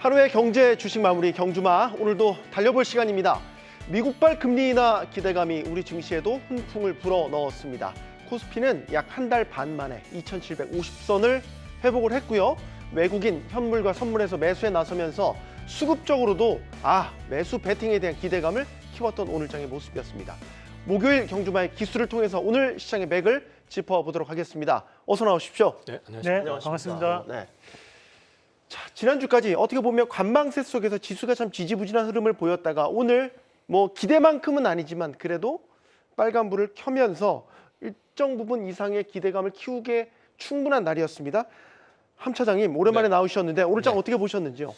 하루의 경제 주식 마무리 경주마 오늘도 달려볼 시간입니다. 미국발 금리 인하 기대감이 우리 증시에도 훈풍을 불어넣었습니다. 코스피는 약 한 달 반 만에 2,750선을 회복을 했고요. 외국인 현물과 선물에서 매수에 나서면서 수급적으로도 매수 배팅에 대한 기대감을 키웠던 오늘장의 모습이었습니다. 목요일 경주마의 기수를 통해서 오늘 시장의 맥을 짚어보도록 하겠습니다. 어서 나오십시오. 네, 안녕하십니까. 네, 반갑습니다. 네. 자, 지난주까지 어떻게 보면 관망세 속에서 지수가 참 지지부진한 흐름을 보였다가 오늘 뭐 기대만큼은 아니지만 그래도 빨간불을 켜면서 일정 부분 이상의 기대감을 키우게 충분한 날이었습니다. 함 차장님 오랜만에 나오셨는데 오늘장 어떻게 보셨는지요?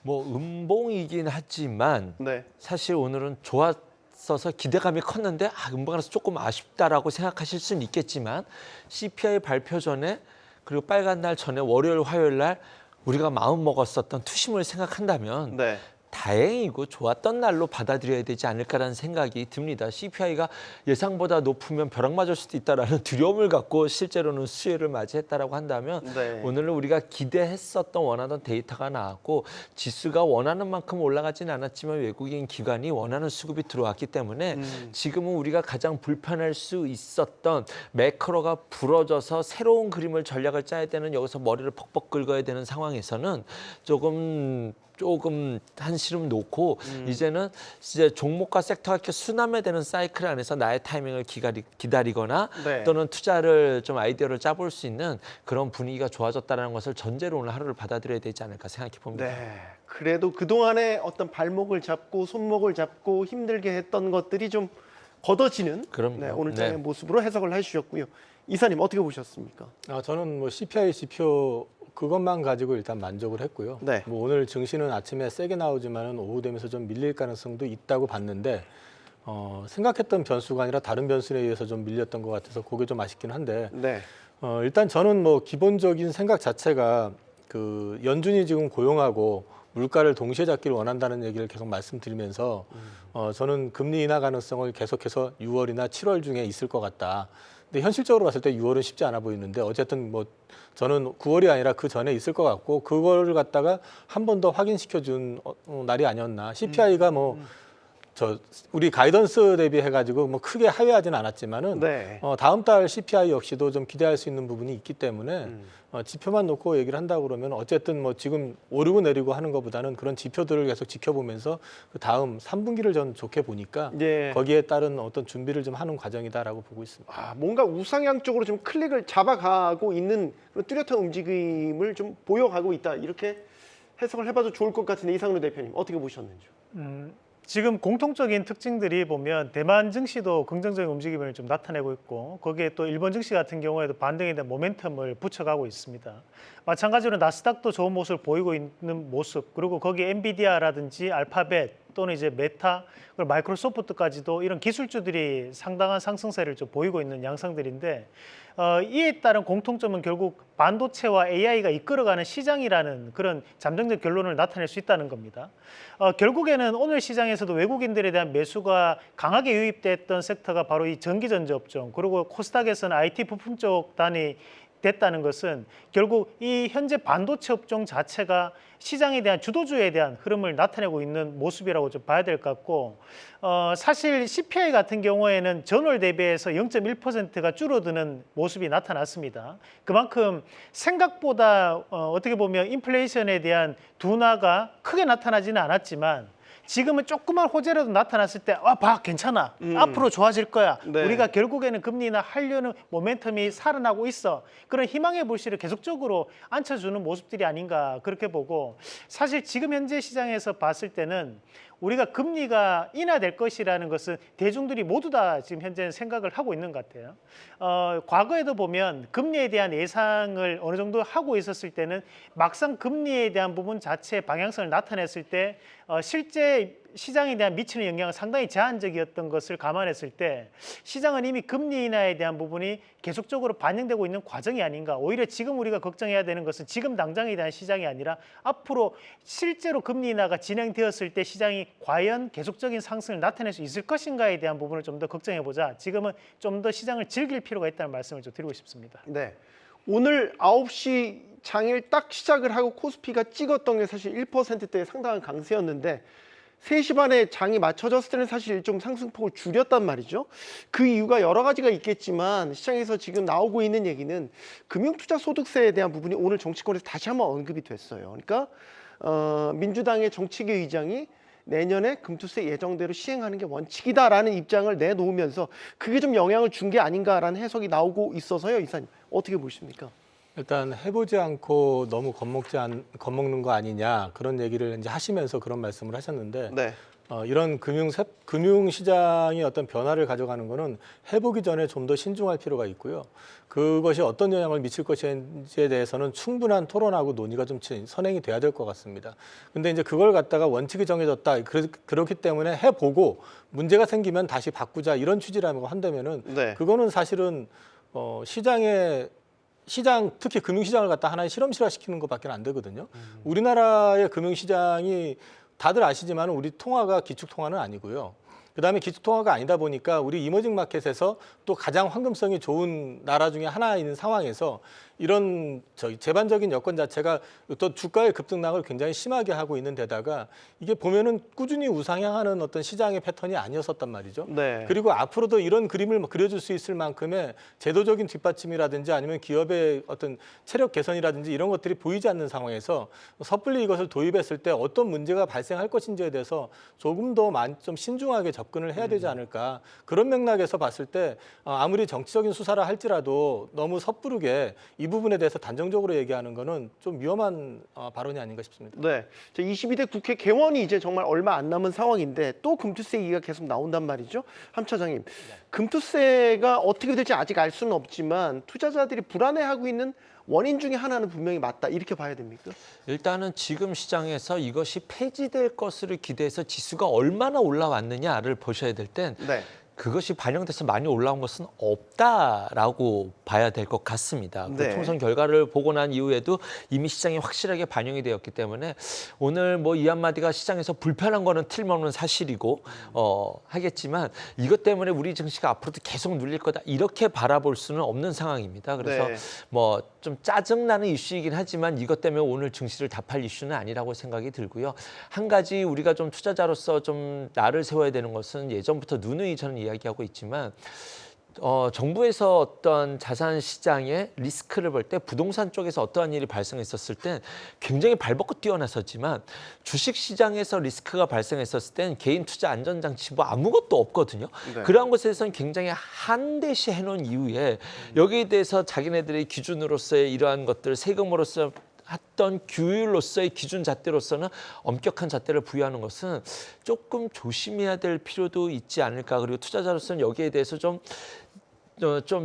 뭐 음봉이긴 하지만 네. 사실 오늘은 좋았어서 기대감이 컸는데 음봉이라서 조금 아쉽다라고 생각하실 수는 있겠지만 CPI 발표 전에 그리고 빨간 날 전에 월요일 화요일 날 우리가 마음 먹었었던 투심을 생각한다면 네. 다행이고 좋았던 날로 받아들여야 되지 않을까라는 생각이 듭니다. CPI가 예상보다 높으면 벼락 맞을 수도 있다라는 두려움을 갖고 실제로는 수요일을 맞이했다라고 한다면 네. 오늘은 우리가 기대했었던 원하던 데이터가 나왔고 지수가 원하는 만큼 올라가지는 않았지만 외국인 기관이 원하는 수급이 들어왔기 때문에 지금은 우리가 가장 불편할 수 있었던 매크로가 부러져서 새로운 그림을 전략을 짜야 되는 여기서 머리를 벅벅 긁어야 되는 상황에서는 조금 한시름 놓고 이제는 이제 종목과 섹터가 이렇게 순환이 되는 사이클 안에서 나의 타이밍을 기다리거나 네. 또는 투자를 좀 아이디어를 짜볼 수 있는 그런 분위기가 좋아졌다는 것을 전제로 오늘 하루를 받아들여야 되지 않을까 생각해 봅니다. 네. 그래도 그동안에 어떤 발목을 잡고 손목을 잡고 힘들게 했던 것들이 좀 걷어지는 그럼요. 오늘장의 네. 모습으로 해석을 해주셨고요. 이사님 어떻게 보셨습니까? 저는 뭐 CPI 지표 그것만 가지고 일단 만족을 했고요. 네. 뭐 오늘 증시는 아침에 세게 나오지만은 오후 되면서 좀 밀릴 가능성도 있다고 봤는데 생각했던 변수가 아니라 다른 변수에 의해서 좀 밀렸던 것 같아서 그게 좀 아쉽긴 한데 네. 일단 저는 뭐 기본적인 생각 자체가 그 연준이 지금 고용하고 물가를 동시에 잡기를 원한다는 얘기를 계속 말씀드리면서 저는 금리 인하 가능성을 계속해서 6월이나 7월 중에 있을 것 같다. 근데 현실적으로 봤을 때 6월은 쉽지 않아 보이는데 어쨌든 뭐 저는 9월이 아니라 그 전에 있을 것 같고 그거를 갖다가 한 번 더 확인시켜 준 날이 아니었나. CPI가 우리 가이던스 대비해가지고 뭐 크게 하회하지는 않았지만은 네. 다음 달 CPI 역시도 좀 기대할 수 있는 부분이 있기 때문에 지표만 놓고 얘기를 한다 그러면 어쨌든 뭐 지금 오르고 내리고 하는 것보다는 그런 지표들을 계속 지켜보면서 그 다음 3분기를 전 좋게 보니까 예. 거기에 따른 어떤 준비를 좀 하는 과정이다라고 보고 있습니다. 뭔가 우상향 쪽으로 좀 클릭을 잡아가고 있는 그런 뚜렷한 움직임을 좀 보여가고 있다. 이렇게 해석을 해봐도 좋을 것 같은데 이상로 대표님 어떻게 보셨는지요? 지금 공통적인 특징들이 보면 대만 증시도 긍정적인 움직임을 좀 나타내고 있고 거기에 또 일본 증시 같은 경우에도 반등에 대한 모멘텀을 붙여가고 있습니다. 마찬가지로 나스닥도 좋은 모습을 보이고 있는 모습 그리고 거기에 엔비디아라든지 알파벳 또는 이제 메타 그리고 마이크로소프트까지도 이런 기술주들이 상당한 상승세를 좀 보이고 있는 양상들인데 이에 따른 공통점은 결국 반도체와 AI가 이끌어가는 시장이라는 그런 잠정적 결론을 나타낼 수 있다는 겁니다. 결국에는 오늘 시장에서도 외국인들에 대한 매수가 강하게 유입됐던 섹터가 바로 이 전기전자 업종 그리고 코스닥에서는 IT 부품 쪽 단위 됐다는 것은 결국 이 현재 반도체 업종 자체가 시장에 대한 주도주에 대한 흐름을 나타내고 있는 모습이라고 좀 봐야 될 것 같고 사실 CPI 같은 경우에는 전월 대비해서 0.1%가 줄어드는 모습이 나타났습니다. 그만큼 생각보다 어떻게 보면 인플레이션에 대한 둔화가 크게 나타나지는 않았지만 지금은 조그만 호재라도 나타났을 때 괜찮아. 앞으로 좋아질 거야. 네. 우리가 결국에는 금리 인하 하려는 모멘텀이 살아나고 있어. 그런 희망의 불씨를 계속적으로 안쳐주는 모습들이 아닌가 그렇게 보고 사실 지금 현재 시장에서 봤을 때는 우리가 금리가 인하될 것이라는 것은 대중들이 모두 다 지금 현재는 생각을 하고 있는 것 같아요. 과거에도 보면 금리에 대한 예상을 어느 정도 하고 있었을 때는 막상 금리에 대한 부분 자체의 방향성을 나타냈을 때 실제 시장에 대한 미치는 영향은 상당히 제한적이었던 것을 감안했을 때 시장은 이미 금리 인하에 대한 부분이 계속적으로 반영되고 있는 과정이 아닌가. 오히려 지금 우리가 걱정해야 되는 것은 지금 당장에 대한 시장이 아니라 앞으로 실제로 금리 인하가 진행되었을 때 시장이 과연 계속적인 상승을 나타낼 수 있을 것인가에 대한 부분을 좀 더 걱정해보자. 지금은 좀 더 시장을 즐길 필요가 있다는 말씀을 좀 드리고 싶습니다. 네. 오늘 9시 장일 딱 시작을 하고 코스피가 찍었던 게 사실 1%대의 상당한 강세였는데 3시 반에 장이 맞춰졌을 때는 사실 좀 상승폭을 줄였단 말이죠. 그 이유가 여러 가지가 있겠지만 시장에서 지금 나오고 있는 얘기는 금융투자소득세에 대한 부분이 오늘 정치권에서 다시 한번 언급이 됐어요. 그러니까 민주당의 정치계 의장이 내년에 금투세 예정대로 시행하는 게 원칙이다라는 입장을 내놓으면서 그게 좀 영향을 준 게 아닌가라는 해석이 나오고 있어서요. 이사님 어떻게 보십니까? 일단 해보지 않고 너무 겁먹는 거 아니냐 그런 얘기를 이제 하시면서 그런 말씀을 하셨는데 네. 이런 금융시장의 어떤 변화를 가져가는 거는 해보기 전에 좀 더 신중할 필요가 있고요. 그것이 어떤 영향을 미칠 것인지에 대해서는 충분한 토론하고 논의가 좀 선행이 돼야 될 것 같습니다. 근데 이제 그걸 갖다가 원칙이 정해졌다. 그렇기 때문에 해보고 문제가 생기면 다시 바꾸자 이런 취지라고 한다면은 네. 그거는 사실은 시장 특히 금융시장을 갖다 하나의 실험실화시키는 것밖에 안 되거든요. 우리나라의 금융시장이 다들 아시지만 우리 통화가 기축통화는 아니고요. 그다음에 기축통화가 아니다 보니까 우리 이머징 마켓에서 또 가장 황금성이 좋은 나라 중에 하나인 상황에서 이런 제반적인 여건 자체가 또 주가의 급등락을 굉장히 심하게 하고 있는 데다가 이게 보면은 꾸준히 우상향하는 어떤 시장의 패턴이 아니었었단 말이죠. 네. 그리고 앞으로도 이런 그림을 그려줄 수 있을 만큼의 제도적인 뒷받침이라든지 아니면 기업의 어떤 체력 개선이라든지 이런 것들이 보이지 않는 상황에서 섣불리 이것을 도입했을 때 어떤 문제가 발생할 것인지에 대해서 조금 더 좀 신중하게 접근을 해야 되지 않을까. 그런 맥락에서 봤을 때 아무리 정치적인 수사를 할지라도 너무 섣부르게 이 부분에 대해서 단정적으로 얘기하는 거는 좀 위험한 발언이 아닌가 싶습니다. 네. 22대 국회 개원이 이제 정말 얼마 안 남은 상황인데 또 금투세 얘기가 계속 나온단 말이죠. 함 차장님, 금투세가 어떻게 될지 아직 알 수는 없지만 투자자들이 불안해하고 있는 원인 중에 하나는 분명히 맞다. 이렇게 봐야 됩니까? 일단은 지금 시장에서 이것이 폐지될 것으로 기대해서 지수가 얼마나 올라왔느냐를 보셔야 될 땐 네. 그것이 반영돼서 많이 올라온 것은 없다라고 봐야 될 것 같습니다. 네. 그 총선 결과를 보고 난 이후에도 이미 시장에 확실하게 반영이 되었기 때문에 오늘 뭐 이 한마디가 시장에서 불편한 거는 틀림없는 사실이고 하겠지만 이것 때문에 우리 증시가 앞으로도 계속 눌릴 거다 이렇게 바라볼 수는 없는 상황입니다. 그래서 네. 뭐 좀 짜증나는 이슈이긴 하지만 이것 때문에 오늘 증시를 답할 이슈는 아니라고 생각이 들고요. 한 가지 우리가 좀 투자자로서 좀 나를 세워야 되는 것은 예전부터 누누이 저는 이야기하고 있지만 정부에서 어떤 자산 시장의 리스크를 볼 때 부동산 쪽에서 어떠한 일이 발생했었을 땐 굉장히 발벗고 뛰어나섰지만 주식 시장에서 리스크가 발생했었을 땐 개인 투자 안전장치 뭐 아무것도 없거든요. 네. 그러한 것에서는 굉장히 한대시 해놓은 이후에 여기에 대해서 자기네들의 기준으로서의 이러한 것들 세금으로서 했던 규율로서의 기준 잣대로서는 엄격한 잣대를 부여하는 것은 조금 조심해야 될 필요도 있지 않을까. 그리고 투자자로서는 여기에 대해서 좀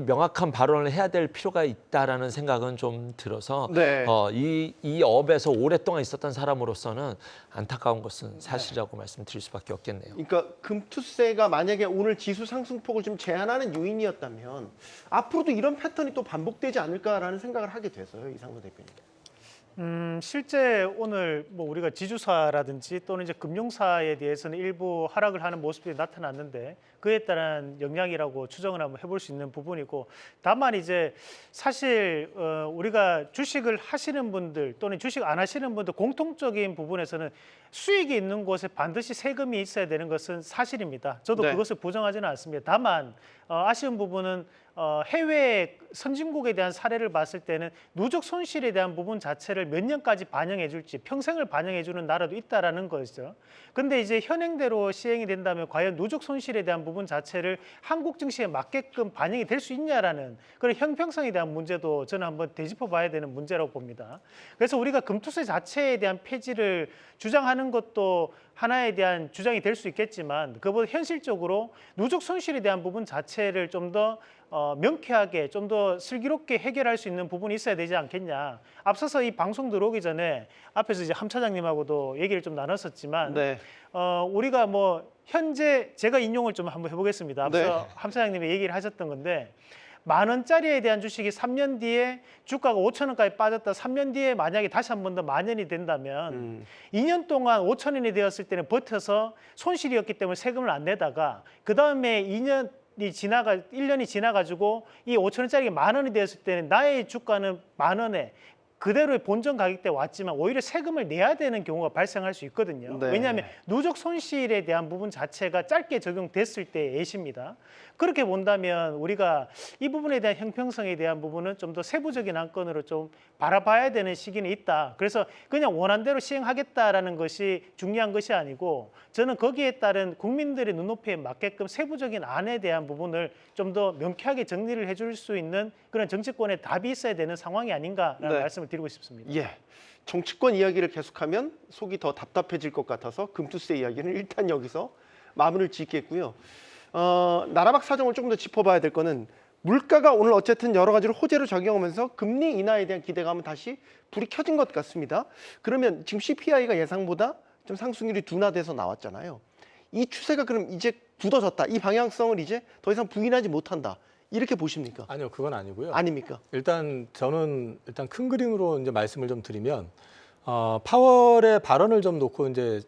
명확한 발언을 해야 될 필요가 있다라는 생각은 좀 들어서 네. 이 업에서 오랫동안 있었던 사람으로서는 안타까운 것은 사실이라고 말씀드릴 수밖에 없겠네요. 그러니까 금투세가 만약에 오늘 지수 상승폭을 좀 제한하는 요인이었다면 앞으로도 이런 패턴이 또 반복되지 않을까라는 생각을 하게 돼서요. 이상도 대표님. 실제 오늘 뭐 우리가 지주사라든지 또는 이제 금융사에 대해서는 일부 하락을 하는 모습이 나타났는데 그에 따른 영향이라고 추정을 한번 해볼 수 있는 부분이고 다만 이제 사실 우리가 주식을 하시는 분들 또는 주식 안 하시는 분들 공통적인 부분에서는 수익이 있는 곳에 반드시 세금이 있어야 되는 것은 사실입니다. 저도 네. 그것을 부정하지는 않습니다. 다만 아쉬운 부분은 해외 선진국에 대한 사례를 봤을 때는 누적 손실에 대한 부분 자체를 몇 년까지 반영해 줄지 평생을 반영해 주는 나라도 있다라는 거죠. 근데 이제 현행대로 시행이 된다면 과연 누적 손실에 대한 부분 자체를 한국 증시에 맞게끔 반영이 될 수 있냐라는 그런 형평성에 대한 문제도 저는 한번 되짚어 봐야 되는 문제라고 봅니다. 그래서 우리가 금투세 자체에 대한 폐지를 주장하는 것도 하나에 대한 주장이 될 수 있겠지만 그보다 현실적으로 누적 손실에 대한 부분 자체를 좀 더 명쾌하게 좀 더 슬기롭게 해결할 수 있는 부분이 있어야 되지 않겠냐. 앞서서 이 방송 들어오기 전에 앞에서 이제 함 차장님하고도 얘기를 좀 나눴었지만 네. 우리가 뭐 현재 제가 인용을 좀 한번 해보겠습니다. 앞서 네. 함 차장님이 얘기를 하셨던 건데 10,000원짜리에 대한 주식이 3년 뒤에 주가가 5,000원까지 빠졌다. 3년 뒤에 만약에 다시 한 번 더 만원이 된다면 2년 동안 5,000원이 되었을 때는 버텨서 손실이었기 때문에 세금을 안 내다가 그다음에 1년이 지나가지고 이 5,000원짜리가 10,000원이 되었을 때는 나의 주가는 10,000원에 그대로의 본전 가격대 왔지만 오히려 세금을 내야 되는 경우가 발생할 수 있거든요. 네. 왜냐하면 누적 손실에 대한 부분 자체가 짧게 적용됐을 때 예시입니다. 그렇게 본다면 우리가 이 부분에 대한 형평성에 대한 부분은 좀 더 세부적인 안건으로 좀 바라봐야 되는 시기는 있다. 그래서 그냥 원한대로 시행하겠다라는 것이 중요한 것이 아니고 저는 거기에 따른 국민들의 눈높이에 맞게끔 세부적인 안에 대한 부분을 좀 더 명쾌하게 정리를 해줄 수 있는 그런 정치권의 답이 있어야 되는 상황이 아닌가라는 네. 말씀을 드리고 싶습니다. 예. 정치권 이야기를 계속하면 속이 더 답답해질 것 같아서 금투세 이야기는 일단 여기서 마무리를 짓겠고요. 나라박 사정을 조금 더 짚어봐야 될 거는 물가가 오늘 어쨌든 여러 가지로 호재로 작용하면서 금리 인하에 대한 기대감은 다시 불이 켜진 것 같습니다. 그러면 지금 CPI가 예상보다 좀 상승률이 둔화돼서 나왔잖아요. 이 추세가 그럼 이제 굳어졌다. 이 방향성을 이제 더 이상 부인하지 못한다. 이렇게 보십니까? 아니요, 그건 아니고요. 아닙니까? 일단 저는 일단 큰 그림으로 이제 말씀을 좀 드리면 파월의 발언을 좀 놓고 이제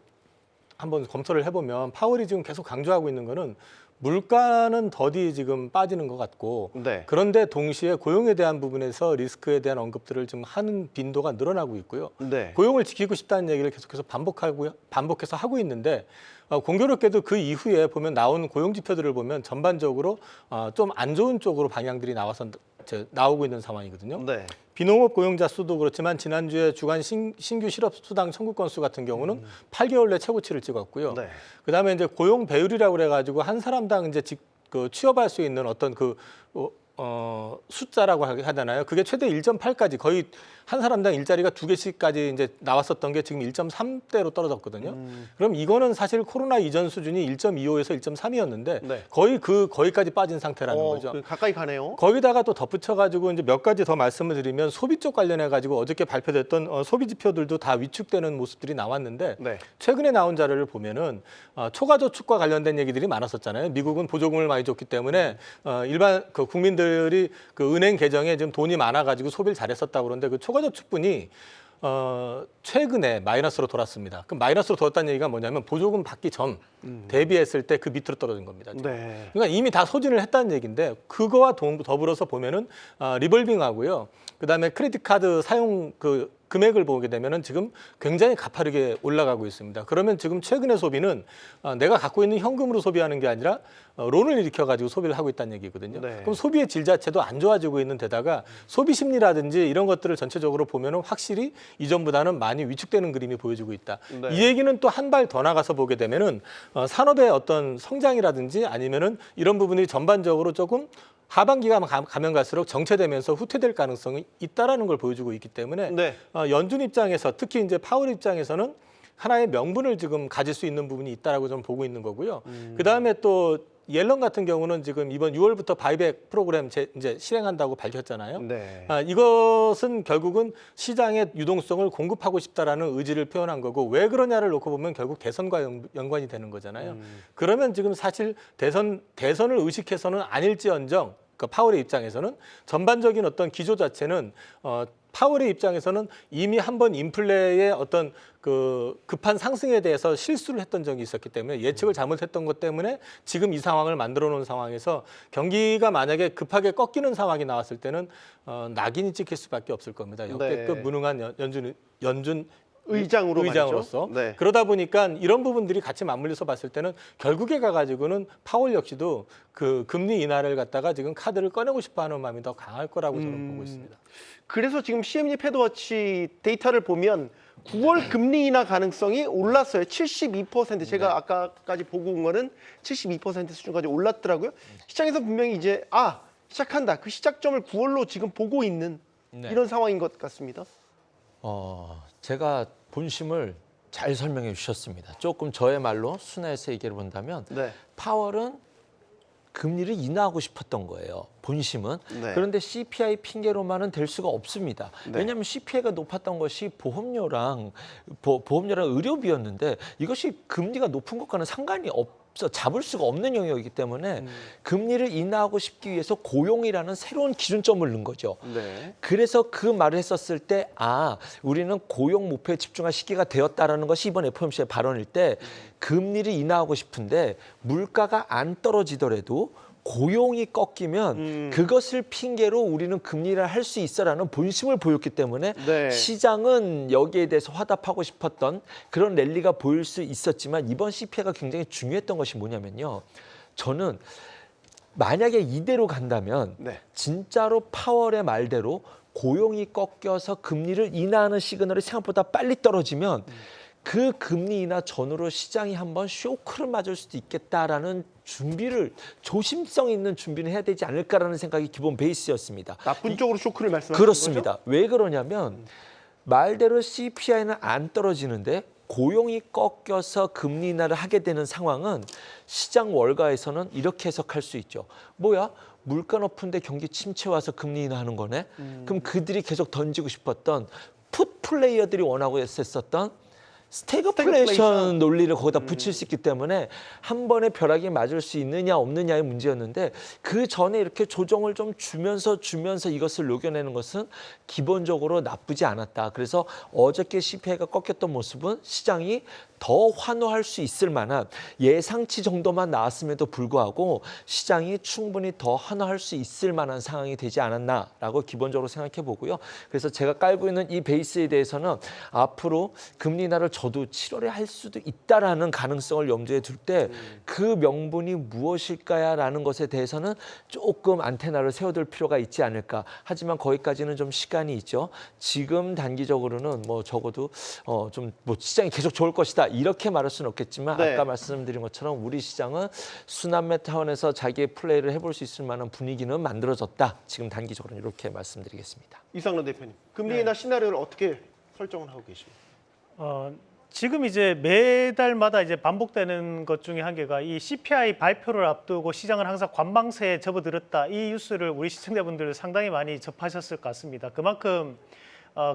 한번 검토를 해보면 파월이 지금 계속 강조하고 있는 거는 물가는 더디 지금 빠지는 것 같고 네. 그런데 동시에 고용에 대한 부분에서 리스크에 대한 언급들을 지금 하는 빈도가 늘어나고 있고요. 네. 고용을 지키고 싶다는 얘기를 계속해서 반복해서 하고 있는데 공교롭게도 그 이후에 보면 나온 고용 지표들을 보면 전반적으로 좀 안 좋은 쪽으로 방향들이 나오고 있는 상황이거든요. 네. 비농업 고용자 수도 그렇지만 지난주에 주간 신규 실업 수당 청구 건수 같은 경우는 8개월 내 최고치를 찍었고요. 네. 그다음에 이제 고용 배율이라고 그래가지고 한 사람당 이제 취업할 수 있는 어떤 숫자라고 하잖아요. 그게 최대 1.8까지 거의 한 사람당 일자리가 2개씩까지 이제 나왔었던 게 지금 1.3대로 떨어졌거든요. 그럼 이거는 사실 코로나 이전 수준이 1.25에서 1.3이었는데 네. 거기까지 빠진 상태라는 거죠. 가까이 가네요. 거기다가 또 덧붙여가지고 이제 몇 가지 더 말씀을 드리면 소비 쪽 관련해가지고 어저께 발표됐던 소비 지표들도 다 위축되는 모습들이 나왔는데 네. 최근에 나온 자료를 보면은 초과 저축과 관련된 얘기들이 많았었잖아요. 미국은 보조금을 많이 줬기 때문에 일반 국민들이 은행 계정에 지금 돈이 많아가지고 소비를 잘했었다고 그러는데 그 초과 저축분이 최근에 마이너스로 돌았습니다. 그럼 마이너스로 돌았다는 얘기가 뭐냐면 보조금 받기 전 대비했을 때 그 밑으로 떨어진 겁니다. 지금. 네. 그러니까 이미 다 소진을 했다는 얘기인데 그거와 더불어서 보면은 리볼빙하고요. 그다음에 크레딧 카드 사용 금액을 보게 되면은 지금 굉장히 가파르게 올라가고 있습니다. 그러면 지금 최근의 소비는 내가 갖고 있는 현금으로 소비하는 게 아니라 론을 일으켜가지고 소비를 하고 있다는 얘기거든요. 네. 그럼 소비의 질 자체도 안 좋아지고 있는 데다가 소비 심리라든지 이런 것들을 전체적으로 보면은 확실히 이전보다는 많이 위축되는 그림이 보여지고 있다. 네. 이 얘기는 또 한 발 더 나가서 보게 되면은 산업의 어떤 성장이라든지 아니면은 이런 부분이 전반적으로 조금 하반기가 가면 갈수록 정체되면서 후퇴될 가능성이 있다라는 걸 보여주고 있기 때문에 네. 연준 입장에서 특히 이제 파월 입장에서는 하나의 명분을 지금 가질 수 있는 부분이 있다라고 좀 보고 있는 거고요. 그 다음에 또 옐런 같은 경우는 지금 이번 6월부터 바이백 프로그램 이제 실행한다고 밝혔잖아요. 네. 이것은 결국은 시장의 유동성을 공급하고 싶다라는 의지를 표현한 거고 왜 그러냐를 놓고 보면 결국 대선과 연관이 되는 거잖아요. 그러면 지금 사실 대선을 의식해서는 아닐지언정 그 파월의 입장에서는 전반적인 어떤 기조 자체는 파월의 입장에서는 이미 한번 인플레의 어떤 급한 상승에 대해서 실수를 했던 적이 있었기 때문에 예측을 잘못했던 것 때문에 지금 이 상황을 만들어 놓은 상황에서 경기가 만약에 급하게 꺾이는 상황이 나왔을 때는 낙인이 찍힐 수밖에 없을 겁니다. 역대급 네. 무능한 연준 의장으로서. 의장으로서 네. 그러다 보니까 이런 부분들이 같이 맞물려서 봤을 때는 결국에 가가지고는 파월 역시도 그 금리 인하를 갖다가 지금 카드를 꺼내고 싶어하는 마음이 더 강할 거라고 저는 보고 있습니다. 그래서 지금 CME 패드워치 데이터를 보면 9월 금리 인하 가능성이 올랐어요. 72%. 제가 아까까지 보고 온 거는 72% 수준까지 올랐더라고요. 시장에서 분명히 이제 시작한다. 그 시작점을 9월로 지금 보고 있는 네. 이런 상황인 것 같습니다. 제가 본심을 잘 설명해 주셨습니다. 조금 저의 말로 순화해서 얘기를 본다면 네. 파월은 금리를 인하하고 싶었던 거예요. 본심은. 네. 그런데 CPI 핑계로만은 될 수가 없습니다. 네. 왜냐하면 CPI가 높았던 것이 보험료랑 의료비였는데 이것이 금리가 높은 것과는 상관이 없어 잡을 수가 없는 영역이기 때문에 금리를 인하하고 싶기 위해서 고용이라는 새로운 기준점을 넣은 거죠. 네. 그래서 그 말을 했었을 때 우리는 고용 목표에 집중할 시기가 되었다라는 것이 이번 FOMC의 발언일 때 금리를 인하하고 싶은데 물가가 안 떨어지더라도 고용이 꺾이면 그것을 핑계로 우리는 금리를 할 수 있어라는 본심을 보였기 때문에 네. 시장은 여기에 대해서 화답하고 싶었던 그런 랠리가 보일 수 있었지만 이번 CPI가 굉장히 중요했던 것이 뭐냐면요. 저는 만약에 이대로 간다면 네. 진짜로 파월의 말대로 고용이 꺾여서 금리를 인하하는 시그널이 생각보다 빨리 떨어지면 그 금리 인하 전후로 시장이 한번 쇼크를 맞을 수도 있겠다라는 준비를 조심성 있는 준비를 해야 되지 않을까라는 생각이 기본 베이스였습니다. 나쁜 쪽으로 쇼크를 말씀하시는 그렇습니다. 거죠? 왜 그러냐면 말대로 CPI는 안 떨어지는데 고용이 꺾여서 금리 인하를 하게 되는 상황은 시장 월가에서는 이렇게 해석할 수 있죠. 뭐야? 물가 높은데 경기 침체 와서 금리 인하하는 거네. 그럼 그들이 계속 던지고 싶었던 풋 플레이어들이 원하고 했었던 스태그플레이션 논리를 거기다 붙일 수 있기 때문에 한 번에 벼락이 맞을 수 있느냐 없느냐의 문제였는데 그 전에 이렇게 조정을 좀 주면서 이것을 녹여내는 것은 기본적으로 나쁘지 않았다. 그래서 어저께 CPI가 꺾였던 모습은 시장이 더 환호할 수 있을 만한 예상치 정도만 나왔음에도 불구하고 시장이 충분히 더 환호할 수 있을 만한 상황이 되지 않았나라고 기본적으로 생각해 보고요. 그래서 제가 깔고 있는 이 베이스에 대해서는 앞으로 금리 인하를 저도 7월에 할 수도 있다라는 가능성을 염두에 둘 때 그 명분이 무엇일까라는 것에 대해서는 조금 안테나를 세워둘 필요가 있지 않을까. 하지만 거기까지는 좀 시간이 있죠. 지금 단기적으로는 뭐 적어도 좀 뭐 시장이 계속 좋을 것이다. 이렇게 말할 수는 없겠지만 네. 아까 말씀드린 것처럼 우리 시장은 순환매 타원에서 자기의 플레이를 해볼 수 있을 만한 분위기는 만들어졌다. 지금 단기적으로는 이렇게 말씀드리겠습니다. 이상론 대표님, 금리 인하 시나리오를 어떻게 설정을 하고 계십니까? 지금 이제 매달마다 이제 반복되는 것 중에 한 개가 이 CPI 발표를 앞두고 시장은 항상 관망세에 접어들었다. 이 뉴스를 우리 시청자분들 상당히 많이 접하셨을 것 같습니다. 그만큼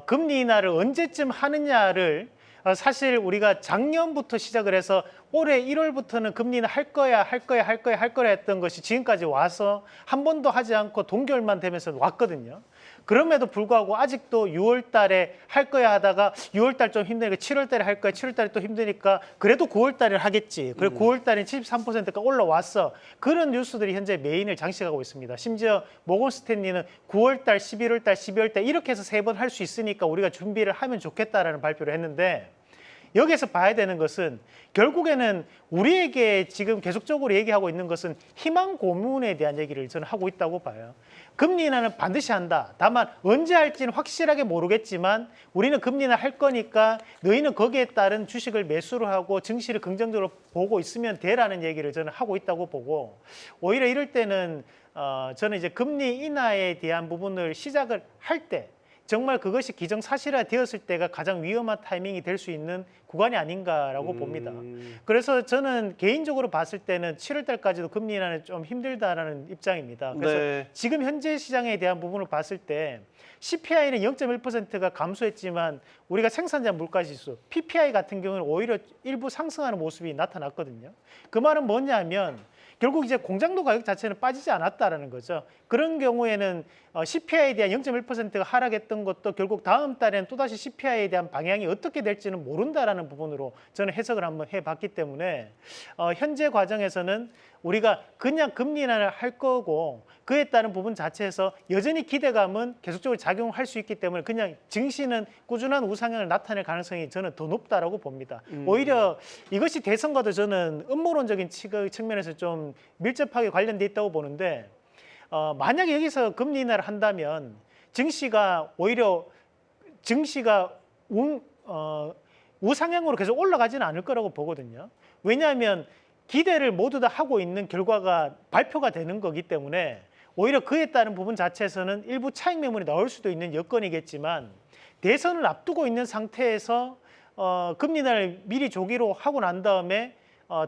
금리 인하를 언제쯤 하느냐를 사실 우리가 작년부터 시작을 해서 올해 1월부터는 금리 인하 할 거야 했던 것이 지금까지 와서 한 번도 하지 않고 동결만 되면서 왔거든요. 그럼에도 불구하고 아직도 6월 달에 할 거야 하다가 6월 달 좀 힘드니까 7월 달에 할 거야. 7월 달에 또 힘드니까 그래도 9월 달에 하겠지. 그리고 9월 달에 73%가 올라왔어. 그런 뉴스들이 현재 메인을 장식하고 있습니다. 심지어 모건 스탠리는 9월 달, 11월 달, 12월 달 이렇게 해서 3번 할 수 있으니까 우리가 준비를 하면 좋겠다라는 발표를 했는데 여기에서 봐야 되는 것은 결국에는 우리에게 지금 계속적으로 얘기하고 있는 것은 희망 고문에 대한 얘기를 저는 하고 있다고 봐요. 금리 인하는 반드시 한다. 다만 언제 할지는 확실하게 모르겠지만 우리는 금리 인하 할 거니까 너희는 거기에 따른 주식을 매수를 하고 증시를 긍정적으로 보고 있으면 돼라는 얘기를 저는 하고 있다고 보고 오히려 이럴 때는 저는 이제 금리 인하에 대한 부분을 시작을 할 때 정말 그것이 기정사실화 되었을 때가 가장 위험한 타이밍이 될 수 있는 구간이 아닌가라고 봅니다. 그래서 저는 개인적으로 봤을 때는 7월 달까지도 금리 인하는 좀 힘들다라는 입장입니다. 그래서 네. 지금 현재 시장에 대한 부분을 봤을 때 CPI는 0.1%가 감소했지만 우리가 생산자 물가지수 PPI 같은 경우는 오히려 일부 상승하는 모습이 나타났거든요. 그 말은 뭐냐면 결국 이제 공장도 가격 자체는 빠지지 않았다라는 거죠. 그런 경우에는 CPI에 대한 0.1%가 하락했던 것도 결국 다음 달에는 또다시 CPI에 대한 방향이 어떻게 될지는 모른다라는 부분으로 저는 해석을 한번 해봤기 때문에 현재 과정에서는 우리가 그냥 금리 인하를 할 거고 그에 따른 부분 자체에서 여전히 기대감은 계속적으로 작용할 수 있기 때문에 그냥 증시는 꾸준한 우상향을 나타낼 가능성이 저는 더 높다라고 봅니다. 오히려 이것이 대선과도 저는 음모론적인 측면에서 좀 밀접하게 관련돼 있다고 보는데 만약에 여기서 금리 인하를 한다면 증시가 오히려 우상향으로 계속 올라가지는 않을 거라고 보거든요. 왜냐하면 기대를 모두 다 하고 있는 결과가 발표가 되는 거기 때문에 오히려 그에 따른 부분 자체에서는 일부 차익 매물이 나올 수도 있는 여건이겠지만 대선을 앞두고 있는 상태에서 금리 인하를 미리 조기로 하고 난 다음에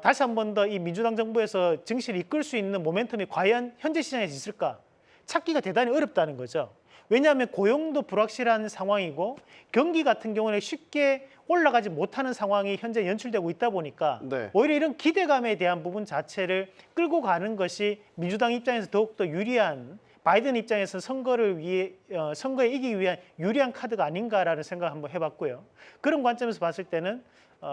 다시 한 번 더 이 민주당 정부에서 증시를 이끌 수 있는 모멘텀이 과연 현재 시장에서 있을까? 찾기가 대단히 어렵다는 거죠. 왜냐하면 고용도 불확실한 상황이고 경기 같은 경우는 쉽게 올라가지 못하는 상황이 현재 연출되고 있다 보니까 네. 오히려 이런 기대감에 대한 부분 자체를 끌고 가는 것이 민주당 입장에서 더욱더 유리한 바이든 입장에서 선거에 이기기 위한 유리한 카드가 아닌가라는 생각을 한번 해봤고요. 그런 관점에서 봤을 때는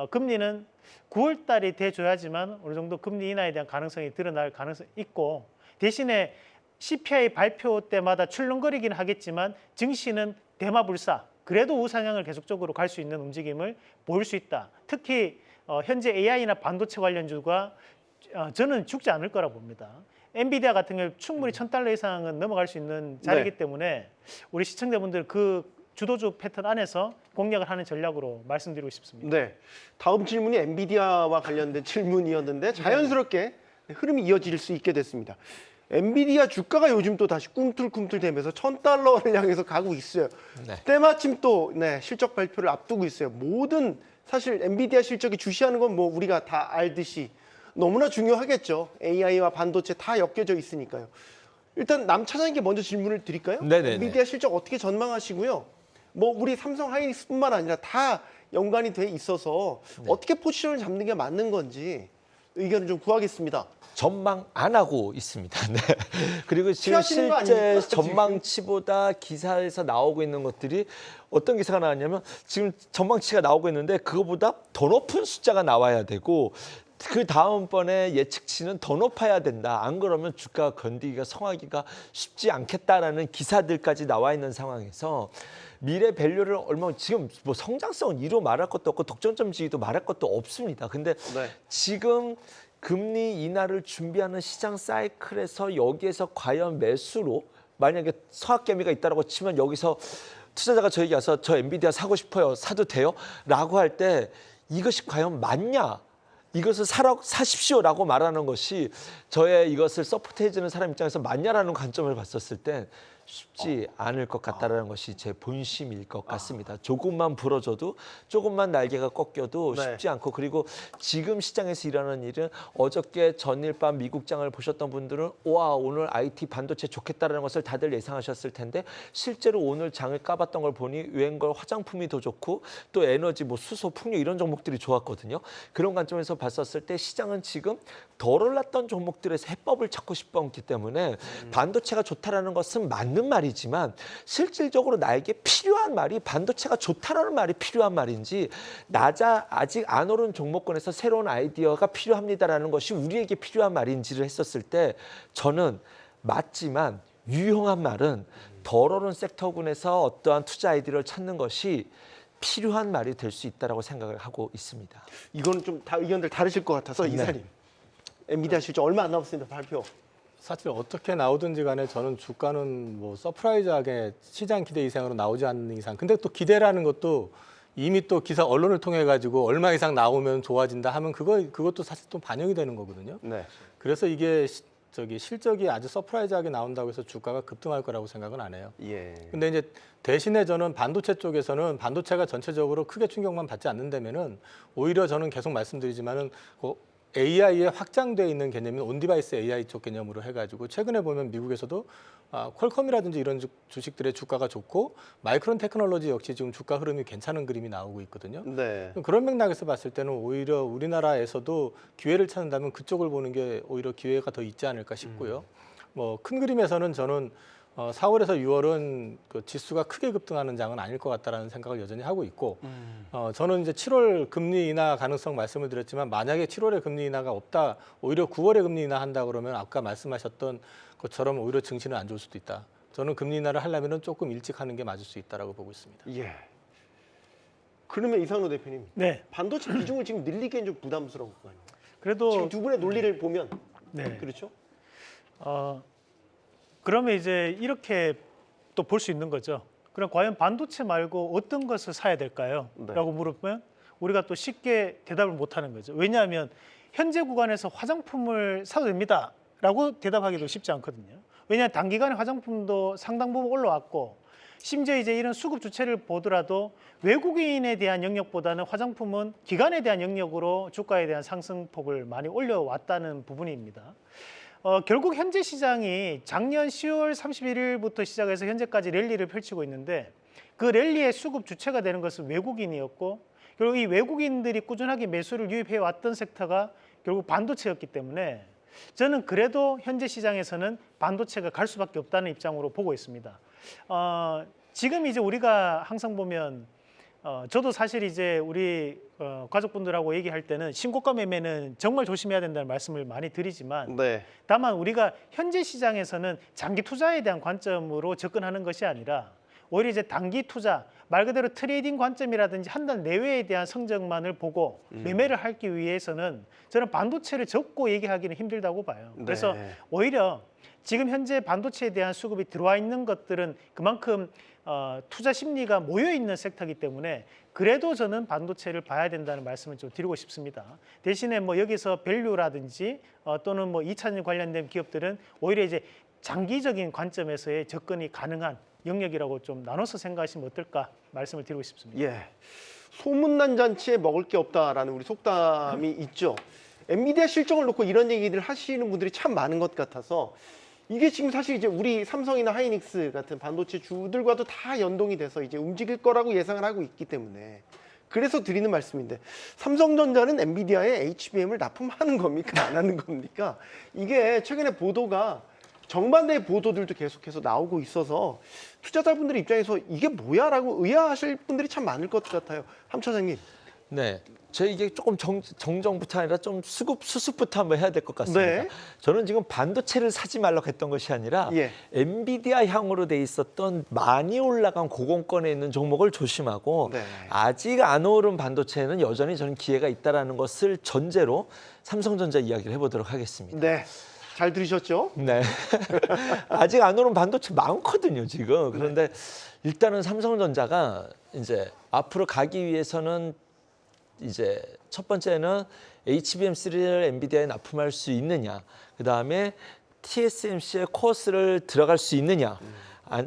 금리는 9월 달이 돼줘야지만 어느 정도 금리 인하에 대한 가능성이 드러날 가능성이 있고 대신에 CPI 발표 때마다 출렁거리긴 하겠지만 증시는 대마불사 그래도 우상향을 계속적으로 갈 수 있는 움직임을 보일 수 있다. 특히 현재 AI나 반도체 관련주가 저는 죽지 않을 거라 봅니다. 엔비디아 같은 경우 충분히 $1,000 이상은 넘어갈 수 있는 자리이기 네. 때문에 우리 시청자분들 그 주도주 패턴 안에서 공략을 하는 전략으로 말씀드리고 싶습니다. 네. 다음 질문이 엔비디아와 관련된 질문이었는데 자연스럽게 흐름이 이어질 수 있게 됐습니다. 엔비디아 주가가 요즘 또 다시 꿈틀꿈틀대면서 $1,000를 향해서 가고 있어요. 네. 때마침 또 실적 발표를 앞두고 있어요. 모든 사실 엔비디아 실적이 주시하는 건 뭐 우리가 다 알듯이 너무나 중요하겠죠. AI와 반도체 다 엮여져 있으니까요. 일단 남 차장님께 먼저 질문을 드릴까요? 네네네. 엔비디아 실적 어떻게 전망하시고요? 뭐 우리 삼성 하이닉스뿐만 아니라 다 연관이 돼 있어서 어떻게 포지션을 잡는 게 맞는 건지 의견을 좀 구하겠습니다. 전망 안 하고 있습니다. 네. 그리고 지금 피하시는 거 실제 아닙니까, 지금? 전망치보다 기사에서 나오고 있는 것들이 어떤 기사가 나왔냐면 지금 전망치가 나오고 있는데 그거보다 더 높은 숫자가 나와야 되고 그 다음번에 예측치는 더 높아야 된다. 안 그러면 주가 건디기가 성하기가 쉽지 않겠다라는 기사들까지 나와 있는 상황에서 미래 밸류를 얼마 지금 뭐 성장성은 이루 말할 것도 없고 독점점 지위도 말할 것도 없습니다. 근데 네. 지금 금리 인하를 준비하는 시장 사이클에서 여기에서 과연 매수로 만약에 서학개미가 있다라고 치면 여기서 투자자가 저에게 와서 저 엔비디아 사고 싶어요. 사도 돼요? 라고 할 때 이것이 과연 맞냐? 이것을 사십시오라고 말하는 것이 저의 이것을 서포트해주는 사람 입장에서 맞냐라는 관점을 봤었을 때 쉽지 않을 것 같다라는 것이 제 본심일 것 같습니다. 조금만 부러져도 조금만 날개가 꺾여도 네. 쉽지 않고 그리고 지금 시장에서 일어나는 일은 어저께 전일 밤 미국장을 보셨던 분들은 와 오늘 IT 반도체 좋겠다라는 것을 다들 예상하셨을 텐데 실제로 오늘 장을 까봤던 걸 보니 웬걸 화장품이 더 좋고 또 에너지 뭐 수소 풍력 이런 종목들이 좋았거든요. 그런 관점에서 봤었을 때 시장은 지금 덜 올랐던 종목들에서 해법을 찾고 싶었기 때문에 반도체가 좋다라는 것은 맞는 말이지만 실질적으로 나에게 필요한 말이 반도체가 좋다라는 말이 필요한 말인지 아직 안 오른 종목군에서 새로운 아이디어가 필요합니다라는 것이 우리에게 필요한 말인지를 했었을 때 저는 맞지만 유용한 말은 덜 오른 섹터군에서 어떠한 투자 아이디어를 찾는 것이 필요한 말이 될 수 있다고 생각을 하고 있습니다. 이건 좀 다 의견들 다르실 것 같아서 이사님. 엔비디아 실적 얼마 안 남았습니다. 발표. 사실 어떻게 나오든지 간에 저는 주가는 뭐 서프라이즈하게 시장 기대 이상으로 나오지 않는 이상. 근데 또 기대라는 것도 이미 또 기사 언론을 통해 가지고 얼마 이상 나오면 좋아진다 하면 그것도 사실 또 반영이 되는 거거든요. 네. 그래서 이게 실적이 아주 서프라이즈하게 나온다고 해서 주가가 급등할 거라고 생각은 안 해요. 예. 근데 이제 대신에 저는 반도체 쪽에서는 반도체가 전체적으로 크게 충격만 받지 않는다면은 오히려 저는 계속 말씀드리지만은 AI에 확장돼 있는 개념인 온디바이스 AI 쪽 개념으로 해가지고 최근에 보면 미국에서도 퀄컴이라든지 이런 주식들의 주가가 좋고 마이크론 테크놀로지 역시 지금 주가 흐름이 괜찮은 그림이 나오고 있거든요. 네. 그런 맥락에서 봤을 때는 오히려 우리나라에서도 기회를 찾는다면 그쪽을 보는 게 오히려 기회가 더 있지 않을까 싶고요. 뭐 큰 그림에서는 저는 4월에서 6월은 그 지수가 크게 급등하는 장은 아닐 것 같다라는 생각을 여전히 하고 있고 저는 이제 7월 금리 인하 가능성 말씀을 드렸지만 만약에 7월에 금리 인하가 없다 오히려 9월에 금리 인하 한다 그러면 아까 말씀하셨던 것처럼 오히려 증시는 안 좋을 수도 있다. 저는 금리 인하를 하려면 조금 일찍 하는 게 맞을 수 있다라고 보고 있습니다. 예. 그러면 이상로 대표님, 네, 반도체 비중을 지금 늘리기엔 좀 부담스러운 거 아니에요? 그래도 지금 두 분의 논리를 보면 네. 그렇죠? 그러면 이제 이렇게 또 볼 수 있는 거죠. 그럼 과연 반도체 말고 어떤 것을 사야 될까요? 네. 라고 물으면 우리가 또 쉽게 대답을 못 하는 거죠. 왜냐하면 현재 구간에서 화장품을 사도 됩니다. 라고 대답하기도 쉽지 않거든요. 왜냐하면 단기간에 화장품도 상당 부분 올라왔고 심지어 이제 이런 수급 주체를 보더라도 외국인에 대한 영역보다는 화장품은 기관에 대한 영역으로 주가에 대한 상승폭을 많이 올려왔다는 부분입니다. 결국 현재 시장이 작년 10월 31일부터 시작해서 현재까지 랠리를 펼치고 있는데 그 랠리의 수급 주체가 되는 것은 외국인이었고 결국 이 외국인들이 꾸준하게 매수를 유입해 왔던 섹터가 결국 반도체였기 때문에 저는 그래도 현재 시장에서는 반도체가 갈 수밖에 없다는 입장으로 보고 있습니다. 지금 이제 우리가 항상 보면 저도 사실 이제 우리 가족분들하고 얘기할 때는 신고가 매매는 정말 조심해야 된다는 말씀을 많이 드리지만 네. 다만 우리가 현재 시장에서는 장기 투자에 대한 관점으로 접근하는 것이 아니라 오히려 이제 단기 투자, 말 그대로 트레이딩 관점이라든지 한 달 내외에 대한 성적만을 보고 매매를 하기 위해서는 저는 반도체를 접고 얘기하기는 힘들다고 봐요. 그래서 네. 오히려 지금 현재 반도체에 대한 수급이 들어와 있는 것들은 그만큼 투자 심리가 모여 있는 섹터이기 때문에 그래도 저는 반도체를 봐야 된다는 말씀을 좀 드리고 싶습니다. 대신에 뭐 여기서 밸류라든지 또는 뭐 2차전 관련된 기업들은 오히려 이제 장기적인 관점에서의 접근이 가능한 영역이라고 좀 나눠서 생각하시면 어떨까 말씀을 드리고 싶습니다. 예. 소문난 잔치에 먹을 게 없다라는 우리 속담이 있죠. 엔비디아 실적을 놓고 이런 얘기들 하시는 분들이 참 많은 것 같아서 이게 지금 사실 이제 우리 삼성이나 하이닉스 같은 반도체 주들과도 다 연동이 돼서 이제 움직일 거라고 예상을 하고 있기 때문에 그래서 드리는 말씀인데 삼성전자는 엔비디아에 HBM을 납품하는 겁니까? 안 하는 겁니까? 이게 최근에 보도가 정반대의 보도들도 계속해서 나오고 있어서 투자자분들 입장에서 이게 뭐야라고 의아하실 분들이 참 많을 것 같아요. 함 차장님. 네. 저 이게 조금 정정부터 아니라 좀 수습부터 한번 해야 될 것 같습니다. 네. 저는 지금 반도체를 사지 말라고 했던 것이 아니라 예. 엔비디아 향으로 돼 있었던 많이 올라간 고공권에 있는 종목을 조심하고 네. 아직 안 오른 반도체에는 여전히 저는 기회가 있다라는 것을 전제로 삼성전자 이야기를 해보도록 하겠습니다. 네. 잘 들으셨죠? 네. 아직 안 오른 반도체 많거든요, 지금. 그런데 일단은 삼성전자가 이제 앞으로 가기 위해서는 이제 첫 번째는 HBM3를 엔비디아에 납품할 수 있느냐, 그 다음에 TSMC의 코어스를 들어갈 수 있느냐,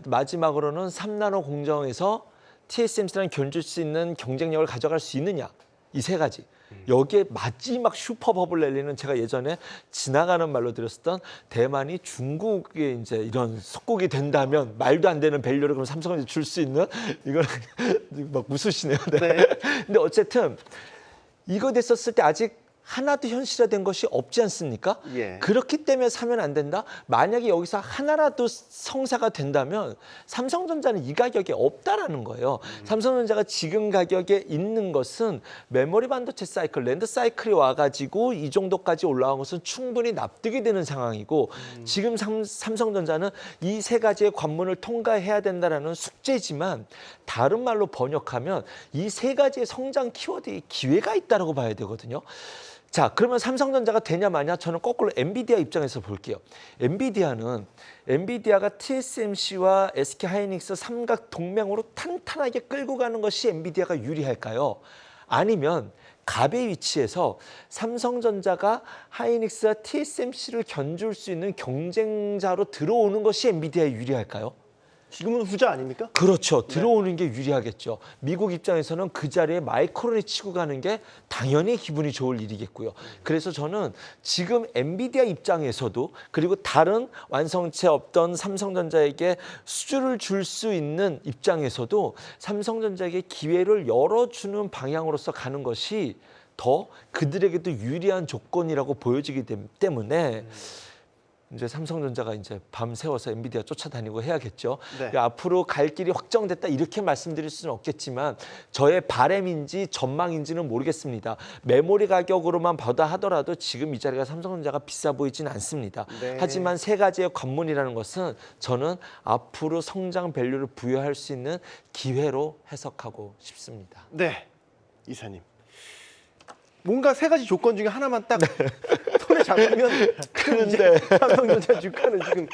마지막으로는 3나노 공정에서 TSMC랑 견줄 수 있는 경쟁력을 가져갈 수 있느냐, 이 세 가지. 여기에 마지막 슈퍼버블 랠리는 제가 예전에 지나가는 말로 드렸었던 대만이 중국에 이제 이런 속국이 된다면 말도 안 되는 밸류를 그럼 삼성전자 줄 수 있는 이걸 막 웃으시네요. 네. 네. 근데 어쨌든 이거 됐었을 때 아직 하나도 현실화된 것이 없지 않습니까? 예. 그렇기 때문에 사면 안 된다? 만약에 여기서 하나라도 성사가 된다면 삼성전자는 이 가격에 없다라는 거예요. 삼성전자가 지금 가격에 있는 것은 메모리 반도체 사이클, 랜드 사이클이 와가지고 이 정도까지 올라온 것은 충분히 납득이 되는 상황이고 지금 삼성전자는 이 세 가지의 관문을 통과해야 된다라는 숙제지만 다른 말로 번역하면 이 세 가지의 성장 키워드에 기회가 있다라고 봐야 되거든요. 자, 그러면 삼성전자가 되냐 마냐 저는 거꾸로 엔비디아 입장에서 볼게요. 엔비디아가 TSMC와 SK하이닉스 삼각 동맹으로 탄탄하게 끌고 가는 것이 엔비디아가 유리할까요? 아니면 갑의 위치에서 삼성전자가 하이닉스와 TSMC를 견줄 수 있는 경쟁자로 들어오는 것이 엔비디아에 유리할까요? 지금은 후자 아닙니까? 그렇죠. 들어오는 게 유리하겠죠. 미국 입장에서는 그 자리에 마이크론이 치고 가는 게 당연히 기분이 좋을 일이겠고요. 그래서 저는 지금 엔비디아 입장에서도 그리고 다른 완성체 없던 삼성전자에게 수주를 줄 수 있는 입장에서도 삼성전자에게 기회를 열어주는 방향으로서 가는 것이 더 그들에게도 유리한 조건이라고 보여지기 때문에 이제 삼성전자가 이제 밤 새워서 엔비디아 쫓아다니고 해야겠죠. 네. 앞으로 갈 길이 확정됐다 이렇게 말씀드릴 수는 없겠지만 저의 바람인지 전망인지는 모르겠습니다. 메모리 가격으로만 보다 하더라도 지금 이 자리가 삼성전자가 비싸 보이진 않습니다. 네. 하지만 세 가지의 관문이라는 것은 저는 앞으로 성장 밸류를 부여할 수 있는 기회로 해석하고 싶습니다. 네. 이사님. 뭔가 세 가지 조건 중에 하나만 딱 손에 잡으면 그런데 삼성전자 주가는 지금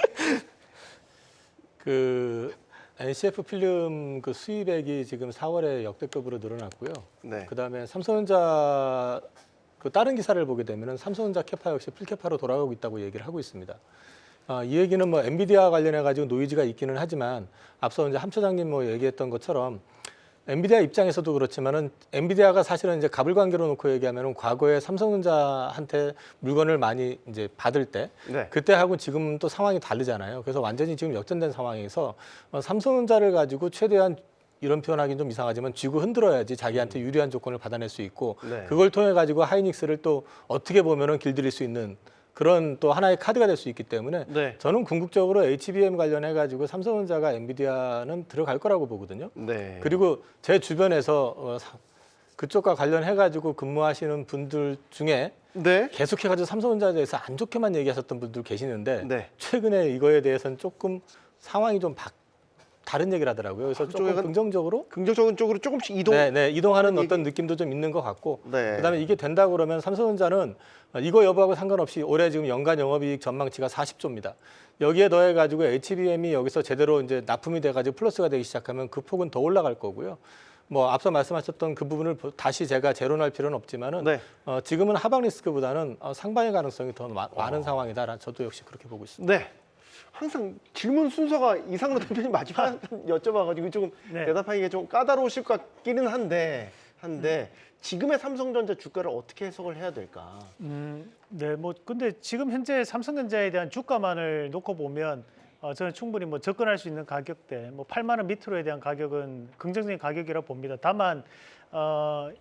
그 NCF 필름 그 수입액이 지금 4월에 역대급으로 늘어났고요. 네. 그다음에 삼성전자 그 다른 기사를 보게 되면은 삼성전자 캐파 역시 풀캐파로 돌아가고 있다고 얘기를 하고 있습니다. 이 얘기는 뭐 엔비디아 관련해 가지고 노이즈가 있기는 하지만 앞서 이제 함 차장님 뭐 얘기했던 것처럼 엔비디아 입장에서도 그렇지만은 엔비디아가 사실은 이제 가불관계로 놓고 얘기하면은 과거에 삼성전자한테 물건을 많이 이제 받을 때 네. 그때하고 지금 또 상황이 다르잖아요. 그래서 완전히 지금 역전된 상황에서 삼성전자를 가지고 최대한 이런 표현하기는 좀 이상하지만 쥐고 흔들어야지 자기한테 유리한 조건을 받아낼 수 있고 네. 그걸 통해 가지고 하이닉스를 또 어떻게 보면은 길들일 수 있는 그런 또 하나의 카드가 될 수 있기 때문에 네. 저는 궁극적으로 HBM 관련해 가지고 삼성전자가 엔비디아는 들어갈 거라고 보거든요. 네. 그리고 제 주변에서 그쪽과 관련해 가지고 근무하시는 분들 중에 네. 계속해 가지고 삼성전자에 대해서 안 좋게만 얘기하셨던 분들 계시는데 네. 최근에 이거에 대해서는 조금 상황이 좀 다른 얘기를 하더라고요. 그래서 그쪽에 조금 간- 긍정적으로 긍정적인 쪽으로 조금씩 이동. 이동하는 얘기- 어떤 느낌도 좀 있는 것 같고 네. 그다음에 이게 된다고 그러면 삼성전자는 이거 여부하고 상관없이 올해 지금 연간 영업이익 전망치가 40조입니다. 여기에 더해 가지고 HBM이 여기서 제대로 이제 납품이 돼 가지고 플러스가 되기 시작하면 그 폭은 더 올라갈 거고요. 뭐 앞서 말씀하셨던 그 부분을 다시 제가 재론할 필요는 없지만은 네. 지금은 하방 리스크보다는 상방의 가능성이 더 많은 상황이다. 저도 역시 그렇게 보고 있습니다. 네. 항상 질문 순서가 이상로 대표님 마지막 여쭤봐가지고 조금 네. 대답하기가 좀 까다로우실 것 같기는 한데 지금의 삼성전자 주가를 어떻게 해석을 해야 될까? 네, 뭐 근데 지금 현재 삼성전자에 대한 주가만을 놓고 보면 저는 충분히 뭐 접근할 수 있는 가격대, 뭐 8만 원 밑으로에 대한 가격은 긍정적인 가격이라고 봅니다. 다만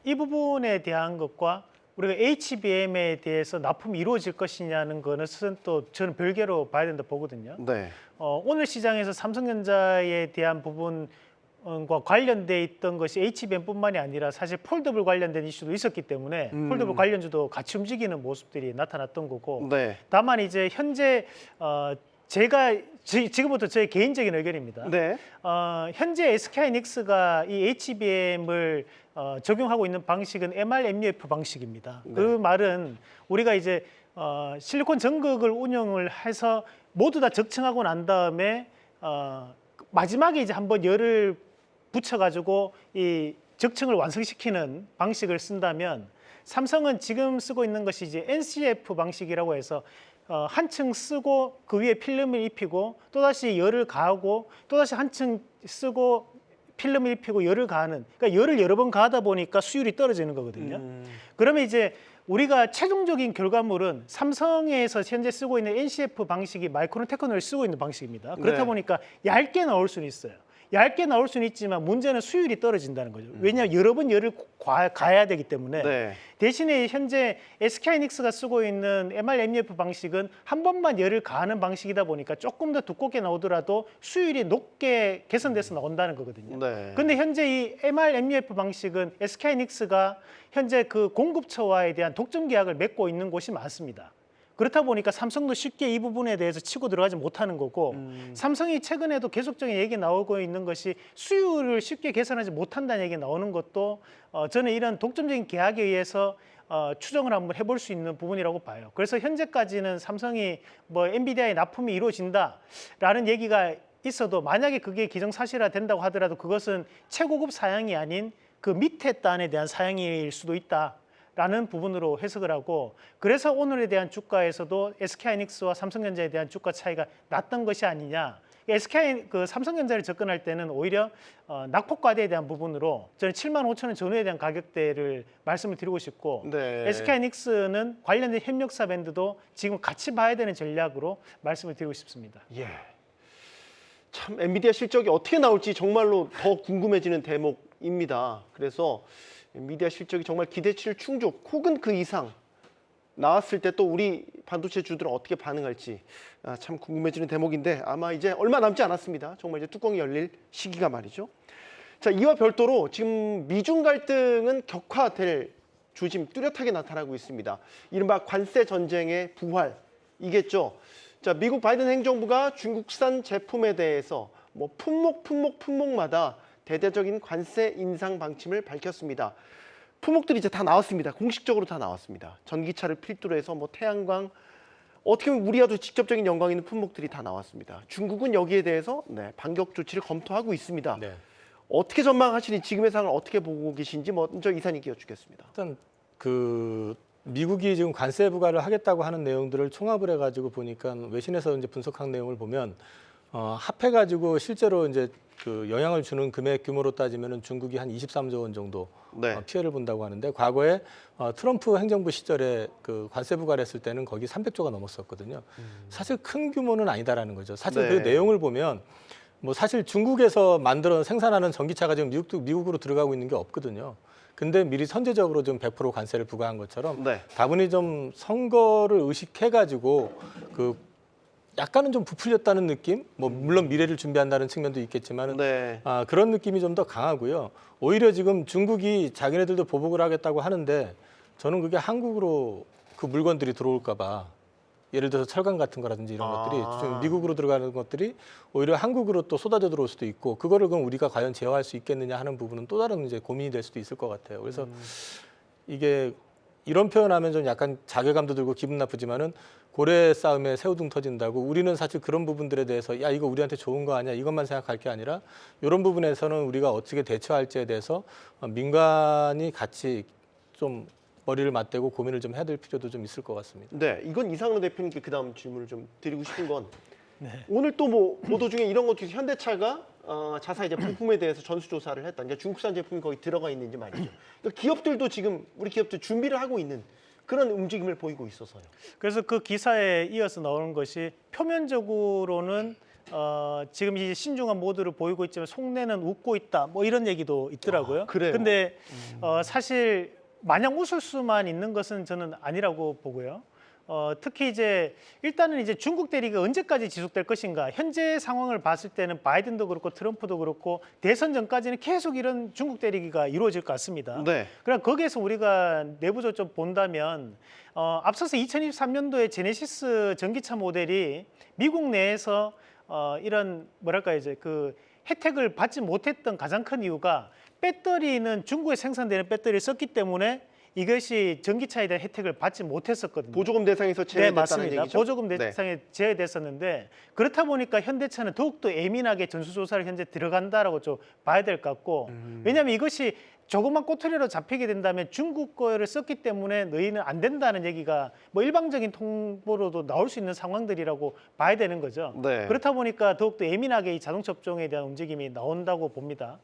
이 부분에 대한 것과 우리가 HBM에 대해서 납품이 이루어질 것이냐는 거는 또 저는 별개로 봐야 된다 보거든요. 네. 오늘 시장에서 삼성전자에 대한 부분과 관련돼 있던 것이 HBM뿐만이 아니라 사실 폴더블 관련된 이슈도 있었기 때문에 폴더블 관련주도 같이 움직이는 모습들이 나타났던 거고 네. 다만 이제 현재 제가 지금부터 제 개인적인 의견입니다. 네. 현재 SK하이닉스가 이 HBM을 적용하고 있는 방식은 MRMUF 방식입니다. 네. 그 말은 우리가 이제 실리콘 전극을 운영을 해서 모두 다 적층하고 난 다음에 마지막에 이제 한번 열을 붙여가지고 이 적층을 완성시키는 방식을 쓴다면 삼성은 지금 쓰고 있는 것이 이제 NCF 방식이라고 해서 한 층 쓰고 그 위에 필름을 입히고 또다시 열을 가하고 또다시 한 층 쓰고 필름을 입히고 열을 가하는, 그러니까 열을 여러 번 가하다 보니까 수율이 떨어지는 거거든요. 그러면 이제 우리가 최종적인 결과물은 삼성에서 현재 쓰고 있는 NCF 방식이 마이크론 테크놀을 쓰고 있는 방식입니다. 그렇다 네. 보니까 얇게 나올 수는 있어요. 얇게 나올 수는 있지만 문제는 수율이 떨어진다는 거죠. 왜냐하면 여러 번 열을 가해야 되기 때문에. 네. 대신에 현재 SK하이닉스가 쓰고 있는 MRMUF 방식은 한 번만 열을 가하는 방식이다 보니까 조금 더 두껍게 나오더라도 수율이 높게 개선돼서 나온다는 거거든요. 네. 근데 현재 이 MRMUF 방식은 SK하이닉스가 현재 그 공급처와에 대한 독점 계약을 맺고 있는 곳이 많습니다. 그렇다 보니까 삼성도 쉽게 이 부분에 대해서 치고 들어가지 못하는 거고 삼성이 최근에도 계속적인 얘기 나오고 있는 것이 수율을 쉽게 개선하지 못한다는 얘기 나오는 것도 저는 이런 독점적인 계약에 의해서 추정을 한번 해볼 수 있는 부분이라고 봐요. 그래서 현재까지는 삼성이 뭐 엔비디아의 납품이 이루어진다라는 얘기가 있어도 만약에 그게 기정사실화 된다고 하더라도 그것은 최고급 사양이 아닌 그 밑에 단에 대한 사양일 수도 있다. 라는 부분으로 해석을 하고 그래서 오늘에 대한 주가에서도 SK하이닉스와 삼성전자에 대한 주가 차이가 났던 것이 아니냐. 삼성전자를 접근할 때는 오히려 낙폭과대에 대한 부분으로 저는 7만 5천 원 전후에 대한 가격대를 말씀을 드리고 싶고 네. SK하이닉스는 관련된 협력사 밴드도 지금 같이 봐야 되는 전략으로 말씀을 드리고 싶습니다. 예. 참 엔비디아 실적이 어떻게 나올지 정말로 더 궁금해지는 대목입니다. 그래서 엔비디아 실적이 정말 기대치를 충족 혹은 그 이상 나왔을 때 또 우리 반도체 주들은 어떻게 반응할지 참 궁금해지는 대목인데 아마 이제 얼마 남지 않았습니다. 정말 이제 뚜껑이 열릴 시기가 말이죠. 자, 이와 별도로 지금 미중 갈등은 격화될 조짐 뚜렷하게 나타나고 있습니다. 이른바 관세 전쟁의 부활이겠죠. 자, 미국 바이든 행정부가 중국산 제품에 대해서 뭐 품목마다 대대적인 관세 인상 방침을 밝혔습니다. 품목들이 이제 다 나왔습니다. 공식적으로 다 나왔습니다. 전기차를 필두로 해서 뭐 태양광, 어떻게 보면 우리와도 직접적인 연관이 있는 품목들이 다 나왔습니다. 중국은 여기에 대해서 반격 조치를 검토하고 있습니다. 네. 어떻게 전망하시니 지금의 상황을 어떻게 보고 계신지 먼저 이사님께 여쭙겠습니다. 일단 그 미국이 지금 관세 부과를 하겠다고 하는 내용들을 총합을 해가지고 보니까 외신에서 이제 분석한 내용을 보면 합해가지고 실제로 이제 그 영향을 주는 금액 규모로 따지면은 중국이 한 23조 원 정도 네. 피해를 본다고 하는데 과거에 트럼프 행정부 시절에 그 관세 부과를 했을 때는 거기 300조가 넘었었거든요. 사실 큰 규모는 아니다라는 거죠. 사실 네. 그 내용을 보면 뭐 사실 중국에서 만들어 생산하는 전기차가 지금 미국으로 들어가고 있는 게 없거든요. 근데 미리 선제적으로 좀 100% 관세를 부과한 것처럼 네. 다분히 좀 선거를 의식해가지고 그 약간은 좀 부풀렸다는 느낌? 뭐 물론 미래를 준비한다는 측면도 있겠지만 네. 그런 느낌이 좀 더 강하고요. 오히려 지금 중국이 자기네들도 보복을 하겠다고 하는데 저는 그게 한국으로 그 물건들이 들어올까 봐 예를 들어서 철강 같은 거라든지 이런 것들이 좀 미국으로 들어가는 것들이 오히려 한국으로 또 쏟아져 들어올 수도 있고 그거를 그럼 우리가 과연 제어할 수 있겠느냐 하는 부분은 또 다른 이제 고민이 될 수도 있을 것 같아요. 그래서 이게 이런 표현하면 좀 약간 자괴감도 들고 기분 나쁘지만은 고래 싸움에 새우등 터진다고 우리는 사실 그런 부분들에 대해서 야 이거 우리한테 좋은 거 아니야 이것만 생각할 게 아니라 이런 부분에서는 우리가 어떻게 대처할지에 대해서 민간이 같이 좀 머리를 맞대고 고민을 좀 해야 될 필요도 좀 있을 것 같습니다. 네, 이건 이상로 대표님께 그다음 질문을 좀 드리고 싶은 건 오늘 또 뭐 보도 중에 이런 것도 있어요. 현대차가 자사이제 부품에 대해서 전수조사를 했다. 그러니까 중국산 제품이 거기 들어가 있는지 말이죠. 그러니까 기업들도 지금 우리 기업들 준비를 하고 있는 그런 움직임을 보이고 있어서요. 그래서 그 기사에 이어서 나오는 것이 표면적으로는 지금 이 신중한 모드를 보이고 있지만 속내는 웃고 있다. 뭐 이런 얘기도 있더라고요. 그래요? 근데 사실 마냥 웃을 수만 있는 것은 저는 아니라고 보고요. 특히 이제 일단은 이제 중국 대립이 언제까지 지속될 것인가. 현재 상황을 봤을 때는 바이든도 그렇고 트럼프도 그렇고 대선 전까지는 계속 이런 중국 대립이 이루어질 것 같습니다. 네. 그럼 거기에서 우리가 내부적으로 좀 본다면 앞서서 2023년도에 제네시스 전기차 모델이 미국 내에서 이런 뭐랄까 이제 그 혜택을 받지 못했던 가장 큰 이유가 배터리는 중국에 생산되는 배터리를 썼기 때문에 이것이 전기차에 대한 혜택을 받지 못했었거든요. 보조금 대상에서 네, 제외됐다는 맞습니다. 얘기죠. 보조금 네. 대상에 제외됐었는데 그렇다 보니까 현대차는 더욱더 예민하게 전수조사를 현재 들어간다라고 좀 봐야 될 것 같고 왜냐하면 이것이 조그만 꼬투리로 잡히게 된다면 중국 거를 썼기 때문에 너희는 안 된다는 얘기가 뭐 일방적인 통보로도 나올 수 있는 상황들이라고 봐야 되는 거죠. 네. 그렇다 보니까 더욱더 예민하게 이 자동차 업종에 대한 움직임이 나온다고 봅니다.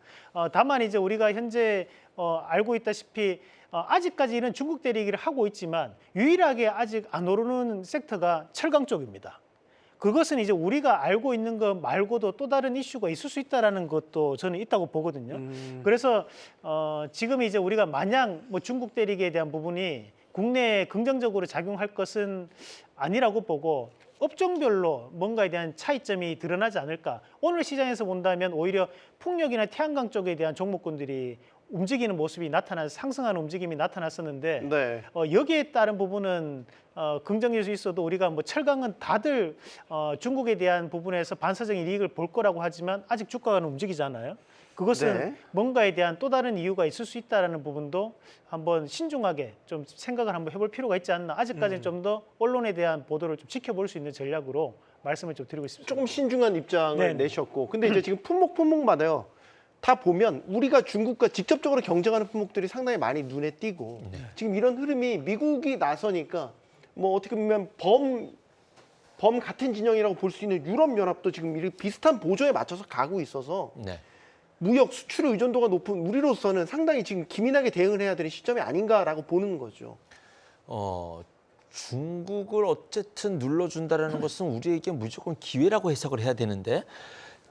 다만 이제 우리가 현재 알고 있다시피 아직까지는 중국 대리기를 하고 있지만 유일하게 아직 안 오르는 섹터가 철강 쪽입니다. 그것은 이제 우리가 알고 있는 것 말고도 또 다른 이슈가 있을 수 있다라는 것도 저는 있다고 보거든요. 그래서 지금 이제 우리가 마냥 뭐 중국 대리기에 대한 부분이 국내에 긍정적으로 작용할 것은 아니라고 보고 업종별로 뭔가에 대한 차이점이 드러나지 않을까. 오늘 시장에서 본다면 오히려 풍력이나 태양광 쪽에 대한 종목군들이 움직이는 모습이 상승하는 움직임이 나타났었는데 네. 여기에 따른 부분은 긍정일 수 있어도 우리가 뭐 철강은 다들 중국에 대한 부분에서 반사적인 이익을 볼 거라고 하지만 아직 주가가 움직이잖아요. 그것은 네. 뭔가에 대한 또 다른 이유가 있을 수 있다라는 부분도 한번 신중하게 좀 생각을 한번 해볼 필요가 있지 않나. 아직까지는 좀 더 언론에 대한 보도를 좀 지켜볼 수 있는 전략으로 말씀을 좀 드리고 싶습니다. 조금 신중한 입장을 네네. 내셨고, 근데 이제 지금 품목마다요. 다 보면 우리가 중국과 직접적으로 경쟁하는 품목들이 상당히 많이 눈에 띄고 지금 이런 흐름이 미국이 나서니까 뭐 어떻게 보면 범 같은 진영이라고 볼 수 있는 유럽연합도 지금 이렇게 비슷한 보조에 맞춰서 가고 있어서 네. 무역 수출 의존도가 높은 우리로서는 상당히 지금 기민하게 대응을 해야 되는 시점이 아닌가라고 보는 거죠. 중국을 어쨌든 눌러준다라는 것은 우리에게 무조건 기회라고 해석을 해야 되는데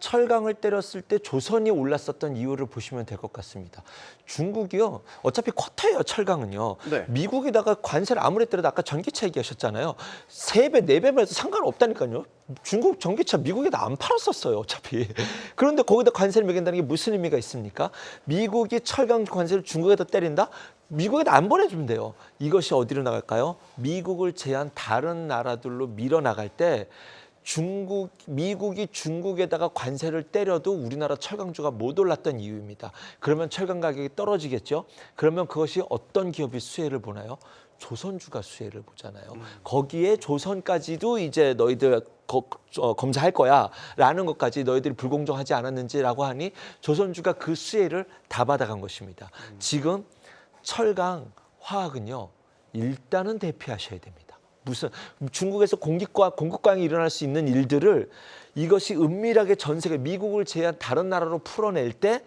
철강을 때렸을 때 조선이 올랐었던 이유를 보시면 될 것 같습니다. 중국이요. 어차피 쿼터예요. 철강은요. 네. 미국에다가 관세를 아무리 때려도 아까 전기차 얘기하셨잖아요. 3배, 4배만 해도 상관없다니까요. 중국 전기차 미국에다 안 팔았었어요. 어차피. 그런데 거기다 관세를 매긴다는 게 무슨 의미가 있습니까? 미국이 철강 관세를 중국에다 때린다? 미국에다 안 보내주면 돼요. 이것이 어디로 나갈까요? 미국을 제한 다른 나라들로 밀어나갈 때 미국이 중국에다가 관세를 때려도 우리나라 철강주가 못 올랐던 이유입니다. 그러면 철강 가격이 떨어지겠죠. 그러면 그것이 어떤 기업이 수혜를 보나요? 조선주가 수혜를 보잖아요. 거기에 조선까지도 이제 너희들 검사할 거야라는 것까지 너희들이 불공정하지 않았는지라고 하니 조선주가 그 수혜를 다 받아간 것입니다. 지금 철강, 화학은요. 일단은 대피하셔야 됩니다. 무슨 중국에서 공급광이 일어날 수 있는 일들을 이것이 은밀하게 전 세계 미국을 제한 다른 나라로 풀어낼 때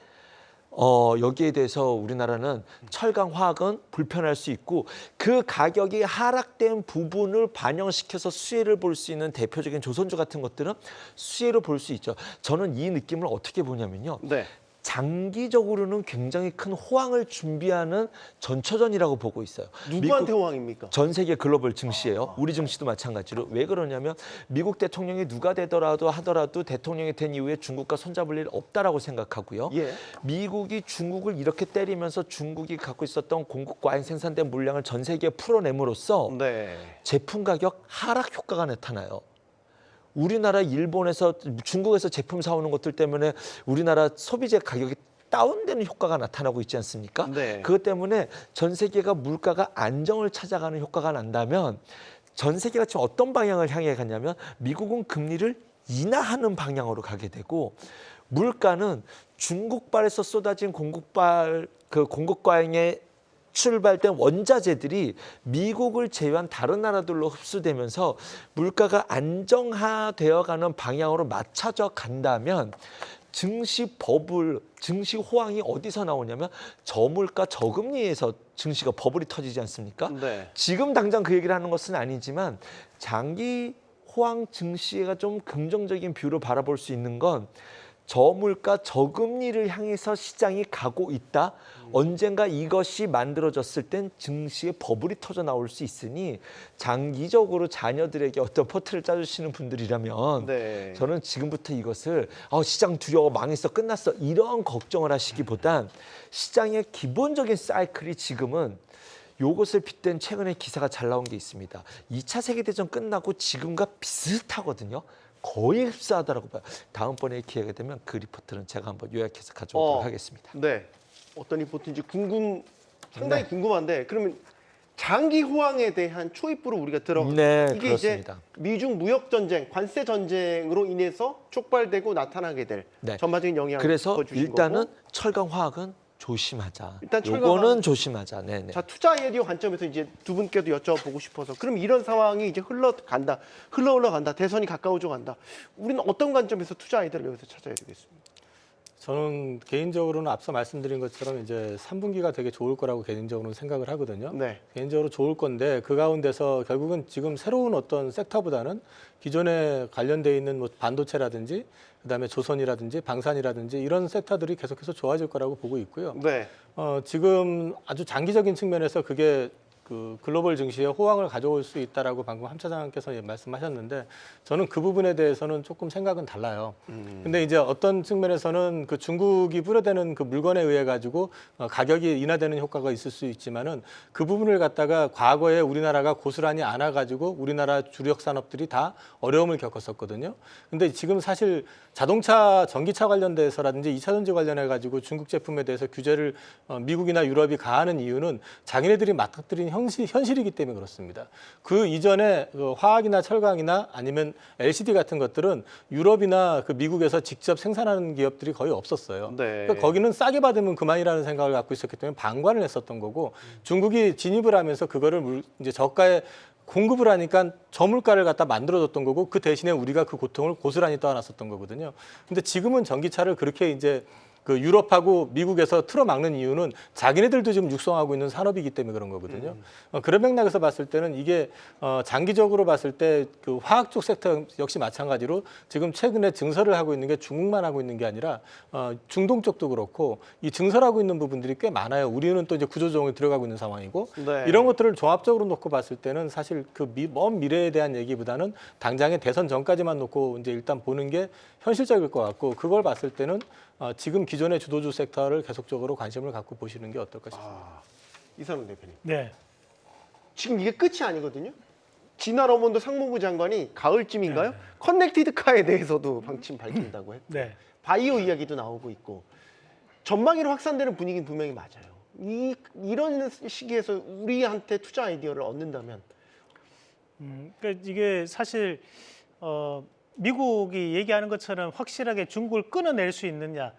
여기에 대해서 우리나라는 철강, 화학은 불편할 수 있고 그 가격이 하락된 부분을 반영시켜서 수혜를 볼 수 있는 대표적인 조선주 같은 것들은 수혜로 볼 수 있죠. 저는 이 느낌을 어떻게 보냐면요. 네. 장기적으로는 굉장히 큰 호황을 준비하는 전초전이라고 보고 있어요. 누구한테 호황입니까? 전 세계 글로벌 증시예요. 우리 증시도 마찬가지로. 왜 그러냐면 미국 대통령이 누가 되더라도 하더라도 대통령이 된 이후에 중국과 손잡을 일 없다라고 생각하고요. 예. 미국이 중국을 이렇게 때리면서 중국이 갖고 있었던 공급 과잉 생산된 물량을 전 세계에 풀어냄으로써 네. 제품 가격 하락 효과가 나타나요. 우리나라, 일본에서, 중국에서 제품 사오는 것들 때문에 우리나라 소비재 가격이 다운되는 효과가 나타나고 있지 않습니까? 네. 그것 때문에 전 세계가 물가가 안정을 찾아가는 효과가 난다면 전 세계가 지금 어떤 방향을 향해 가냐면 미국은 금리를 인하하는 방향으로 가게 되고 물가는 중국발에서 쏟아진 공급 과잉의 출발된 원자재들이 미국을 제외한 다른 나라들로 흡수되면서 물가가 안정화되어가는 방향으로 맞춰져 간다면 증시 버블, 증시 호황이 어디서 나오냐면 저물가 저금리에서 증시가 버블이 터지지 않습니까? 네. 지금 당장 그 얘기를 하는 것은 아니지만 장기 호황 증시가 좀 긍정적인 뷰로 바라볼 수 있는 건 저물가 저금리를 향해서 시장이 가고 있다. 언젠가 이것이 만들어졌을 땐 증시의 버블이 터져 나올 수 있으니 장기적으로 자녀들에게 어떤 포트를 짜주시는 분들이라면 네. 저는 지금부터 이것을 시장 두려워 망했어 끝났어 이런 걱정을 하시기보단 시장의 기본적인 사이클이 지금은 요것을 빗댄 최근에 기사가 잘 나온 게 있습니다. 2차 세계대전 끝나고 지금과 비슷하고 거의 흡사하다라고 봐요. 다음번에 기회가 되면 그 리포트는 제가 한번 요약해서 가져오도록 하겠습니다. 네. 어떤 리포트인지 상당히 궁금한데 그러면 장기 호황에 대한 초입부로 우리가 네, 이게 그렇습니다. 이제 미중 무역 전쟁, 관세 전쟁으로 인해서 촉발되고 나타나게 될 네. 전반적인 영향을 그래서 주신 일단은 거고. 철강 화학은 조심하자. 일단 철강 요거는 화학은 조심하자. 네네. 자, 투자 아이디어 관점에서 이제 두 분께도 여쭤보고 싶어서 그럼 이런 상황이 이제 흘러간다. 대선이 가까워져 간다. 우리는 어떤 관점에서 투자 아이디어를 여기서 찾아야 되겠습니까? 저는 개인적으로는 앞서 말씀드린 것처럼 이제 3분기가 되게 좋을 거라고 개인적으로는 생각을 하거든요. 네. 개인적으로 좋을 건데 그 가운데서 결국은 지금 새로운 어떤 섹터보다는 기존에 관련돼 있는 뭐 반도체라든지 그다음에 조선이라든지 방산이라든지 이런 섹터들이 계속해서 좋아질 거라고 보고 있고요. 네. 지금 아주 장기적인 측면에서 그게 그 글로벌 증시에 호황을 가져올 수 있다라고 방금 함 차장께서 말씀하셨는데 저는 그 부분에 대해서는 조금 생각은 달라요. 근데 이제 어떤 측면에서는 그 중국이 뿌려대는 그 물건에 의해 가지고 가격이 인하되는 효과가 있을 수 있지만은 그 부분을 갖다가 과거에 우리나라가 고스란히 안아 가지고 우리나라 주력 산업들이 다 어려움을 겪었었거든요. 근데 지금 사실 자동차, 전기차 관련돼서라든지 2차 전지 관련해 가지고 중국 제품에 대해서 규제를 미국이나 유럽이 가하는 이유는 자기네들이 맞닥뜨린 현실이기 때문에 그렇습니다. 그 이전에 화학이나 철강이나 아니면 LCD 같은 것들은 유럽이나 그 미국에서 직접 생산하는 기업들이 거의 없었어요. 네. 그러니까 거기는 싸게 받으면 그만이라는 생각을 갖고 있었기 때문에 방관을 했었던 거고 중국이 진입을 하면서 그거를 이제 저가에 공급을 하니까 저물가를 갖다 만들어줬던 거고 그 대신에 우리가 그 고통을 고스란히 떠안았었던 거거든요. 근데 지금은 전기차를 그렇게 이제 그 유럽하고 미국에서 틀어막는 이유는 자기네들도 지금 육성하고 있는 산업이기 때문에 그런 거거든요. 그런 맥락에서 봤을 때는 이게 장기적으로 봤을 때 그 화학 쪽 섹터 역시 마찬가지로 지금 최근에 증설을 하고 있는 게 중국만 하고 있는 게 아니라 중동 쪽도 그렇고 이 증설하고 있는 부분들이 꽤 많아요. 우리는 또 이제 구조조정에 들어가고 있는 상황이고 네. 이런 것들을 종합적으로 놓고 봤을 때는 사실 그 먼 미래에 대한 얘기보다는 당장의 대선 전까지만 놓고 이제 일단 보는 게 현실적일 것 같고 그걸 봤을 때는 지금 기존의 주도주 섹터를 계속적으로 관심을 갖고 보시는 게 어떨까 싶습니다. 이상훈 대표님. 네. 지금 이게 끝이 아니거든요. 진화 러몬드 상무부 장관이 가을쯤인가요? 커넥티드 카에 대해서도 방침 밝힌다고 했고 네. 바이오 이야기도 나오고 있고 전망으로 확산되는 분위기는 분명히 맞아요. 이런 시기에서 우리한테 투자 아이디어를 얻는다면 그러니까 이게 사실 미국이 얘기하는 것처럼 확실하게 중국을 끊어낼 수 있느냐.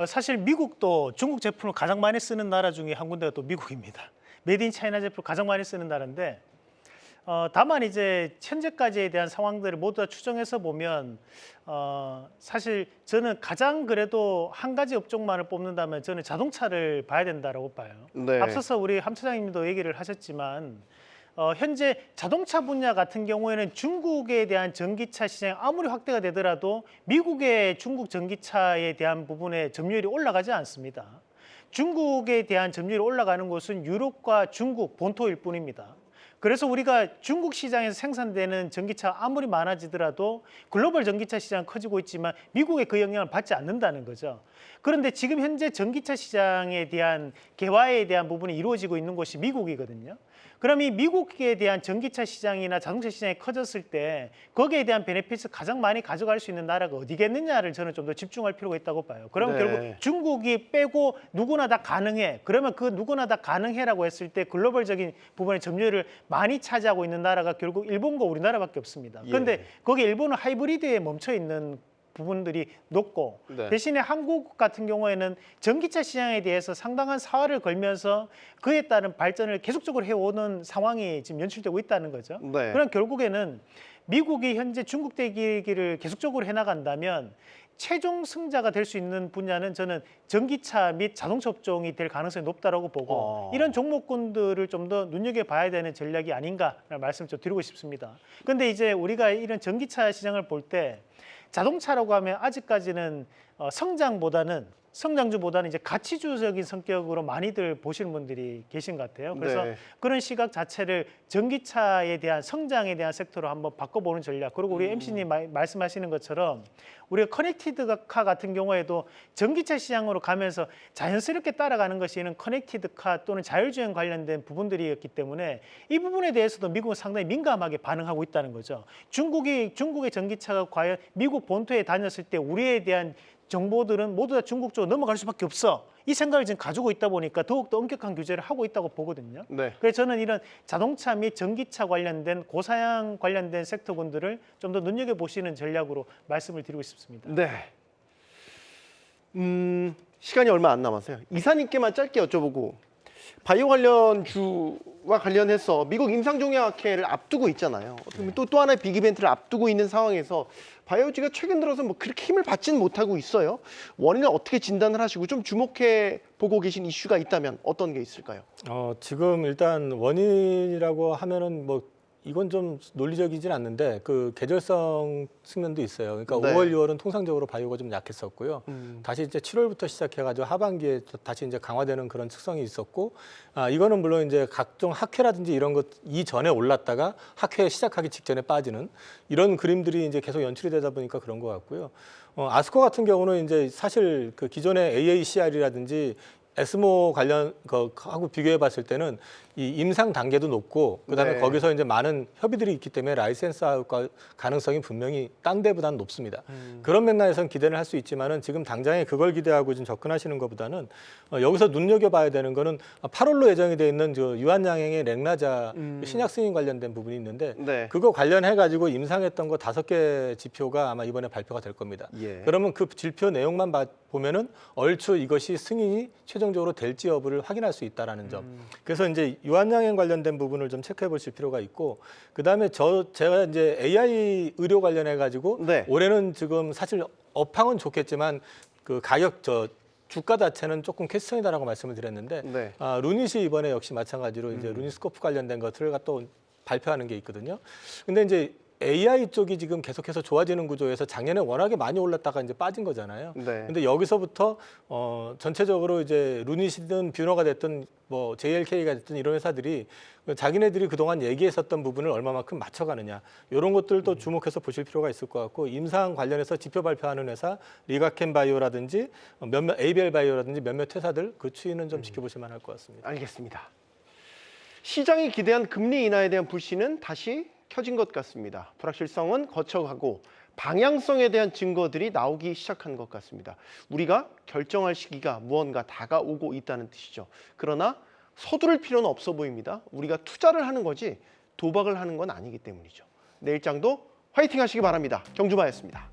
사실 미국도 중국 제품을 가장 많이 쓰는 나라 중에 한 군데가 또 미국입니다. 메이드 인 차이나 제품을 가장 많이 쓰는 나라인데 다만 이제 현재까지에 대한 상황들을 모두 다 추정해서 보면 사실 저는 가장 그래도 한 가지 업종만을 뽑는다면 저는 자동차를 봐야 된다라고 봐요. 네. 앞서서 우리 함 차장님도 얘기를 하셨지만 현재 자동차 분야 같은 경우에는 중국에 대한 전기차 시장이 아무리 확대가 되더라도 미국의 중국 전기차에 대한 부분에 점유율이 올라가지 않습니다. 중국에 대한 점유율이 올라가는 곳은 유럽과 중국 본토일 뿐입니다. 그래서 우리가 중국 시장에서 생산되는 전기차가 아무리 많아지더라도 글로벌 전기차 시장은 커지고 있지만 미국의 그 영향을 받지 않는다는 거죠. 그런데 지금 현재 전기차 시장에 대한 개화에 대한 부분이 이루어지고 있는 곳이 미국이거든요. 그럼 이 미국에 대한 전기차 시장이나 자동차 시장이 커졌을 때 거기에 대한 베네핏을 가장 많이 가져갈 수 있는 나라가 어디겠느냐를 저는 좀 더 집중할 필요가 있다고 봐요. 그러면 네. 결국 중국이 빼고 누구나 다 가능해. 그러면 그 누구나 다 가능해라고 했을 때 글로벌적인 부분의 점유율을 많이 차지하고 있는 나라가 결국 일본과 우리나라밖에 없습니다. 그런데 예. 거기 일본은 하이브리드에 멈춰 있는 부분들이 높고 네. 대신에 한국 같은 경우에는 전기차 시장에 대해서 상당한 사활을 걸면서 그에 따른 발전을 계속적으로 해오는 상황이 지금 연출되고 있다는 거죠. 네. 그럼 결국에는 미국이 현재 중국 대기를 계속적으로 해나간다면 최종 승자가 될 수 있는 분야는 저는 전기차 및 자동차 업종이 될 가능성이 높다라고 보고 이런 종목군들을 좀 더 눈여겨봐야 되는 전략이 아닌가라는 말씀을 좀 드리고 싶습니다. 그런데 이제 우리가 이런 전기차 시장을 볼 때 자동차라고 하면 아직까지는 성장주보다는 이제 가치주적인 성격으로 많이들 보시는 분들이 계신 것 같아요. 그래서 네. 그런 시각 자체를 전기차에 대한 성장에 대한 섹터로 한번 바꿔보는 전략. 그리고 우리 MC님 말씀하시는 것처럼 우리가 커넥티드 카 같은 경우에도 전기차 시장으로 가면서 자연스럽게 따라가는 것이 이런 커넥티드 카 또는 자율주행 관련된 부분들이었기 때문에 이 부분에 대해서도 미국은 상당히 민감하게 반응하고 있다는 거죠. 중국의 전기차가 과연 미국 본토에 다녔을 때 우리에 대한 정보들은 모두 다 중국 쪽으로 넘어갈 수밖에 없어. 이 생각을 지금 가지고 있다 보니까 더욱더 엄격한 규제를 하고 있다고 보거든요. 네. 그래서 저는 이런 자동차 및 전기차 관련된 고사양 관련된 섹터군들을 좀 더 눈여겨보시는 전략으로 말씀을 드리고 싶습니다. 네. 시간이 얼마 안 남았어요. 이사님께만 짧게 여쭤보고 바이오 관련주와 관련해서 미국 임상종약회를 앞두고 있잖아요. 어떻게 보면 또 하나의 빅 이벤트를 앞두고 있는 상황에서 바이오주가 최근 들어서 뭐 그렇게 힘을 받지는 못하고 있어요. 원인을 어떻게 진단을 하시고 좀 주목해 보고 계신 이슈가 있다면 어떤 게 있을까요? 지금 일단 원인이라고 하면은 뭐 이건 좀 논리적이진 않는데 그 계절성 측면도 있어요. 그러니까 네. 5월, 6월은 통상적으로 바이오가 좀 약했었고요. 다시 이제 7월부터 시작해가지고 하반기에 다시 이제 강화되는 그런 특성이 있었고, 이거는 물론 이제 각종 학회라든지 이런 것 이전에 올랐다가 학회 시작하기 직전에 빠지는 이런 그림들이 이제 계속 연출이 되다 보니까 그런 것 같고요. 아스코 같은 경우는 이제 사실 그 기존의 AACR이라든지 에스모 관련 하고 비교해 봤을 때는 이 임상 단계도 높고 그다음에 네. 거기서 이제 많은 협의들이 있기 때문에 라이센스 가능성이 분명히 딴 데보다는 높습니다. 그런 맥락에서는 기대를 할 수 있지만은 지금 당장에 그걸 기대하고 좀 접근하시는 것보다는 여기서 눈여겨봐야 되는 거는 8월로 예정이 돼 있는 저 유한양행의 렉나자 신약 승인 관련된 부분이 있는데 네. 그거 관련해 가지고 임상했던 거 5개 지표가 아마 이번에 발표가 될 겁니다. 예. 그러면 그 지표 내용만 보면은 얼추 이것이 승인이 최종적으로 될지 여부를 확인할 수 있다라는 점. 그래서 이제 유한양행 관련된 부분을 좀 체크해 보실 필요가 있고, 그다음에 제가 이제 AI 의료 관련해 가지고 네. 올해는 지금 사실 업황은 좋겠지만 그 가격 주가 자체는 조금 퀘스천이다라고 말씀을 드렸는데 네. 루닛이 이번에 역시 마찬가지로 이제 루닛스코프 관련된 것들을 또 발표하는 게 있거든요. 근데 이제 AI 쪽이 지금 계속해서 좋아지는 구조에서 작년에 워낙에 많이 올랐다가 이제 빠진 거잖아요. 네. 근데 여기서부터 전체적으로 이제 루닛이든 뷰너가 됐든 뭐 JLK가 됐든 이런 회사들이 자기네들이 그동안 얘기했었던 부분을 얼마만큼 맞춰가느냐 이런 것들도 주목해서 보실 필요가 있을 것 같고, 임상 관련해서 지표 발표하는 회사 리가켄 바이오라든지 몇몇 ABL 바이오라든지 몇몇 회사들 그 추이는 좀 지켜보실만 할 것 같습니다. 알겠습니다. 시장이 기대한 금리 인하에 대한 불신은 다시 켜진 것 같습니다. 불확실성은 거쳐가고 방향성에 대한 증거들이 나오기 시작한 것 같습니다. 우리가 결정할 시기가 무언가 다가오고 있다는 뜻이죠. 그러나 서두를 필요는 없어 보입니다. 우리가 투자를 하는 거지 도박을 하는 건 아니기 때문이죠. 내일장도 화이팅 하시기 바랍니다. 경주마였습니다.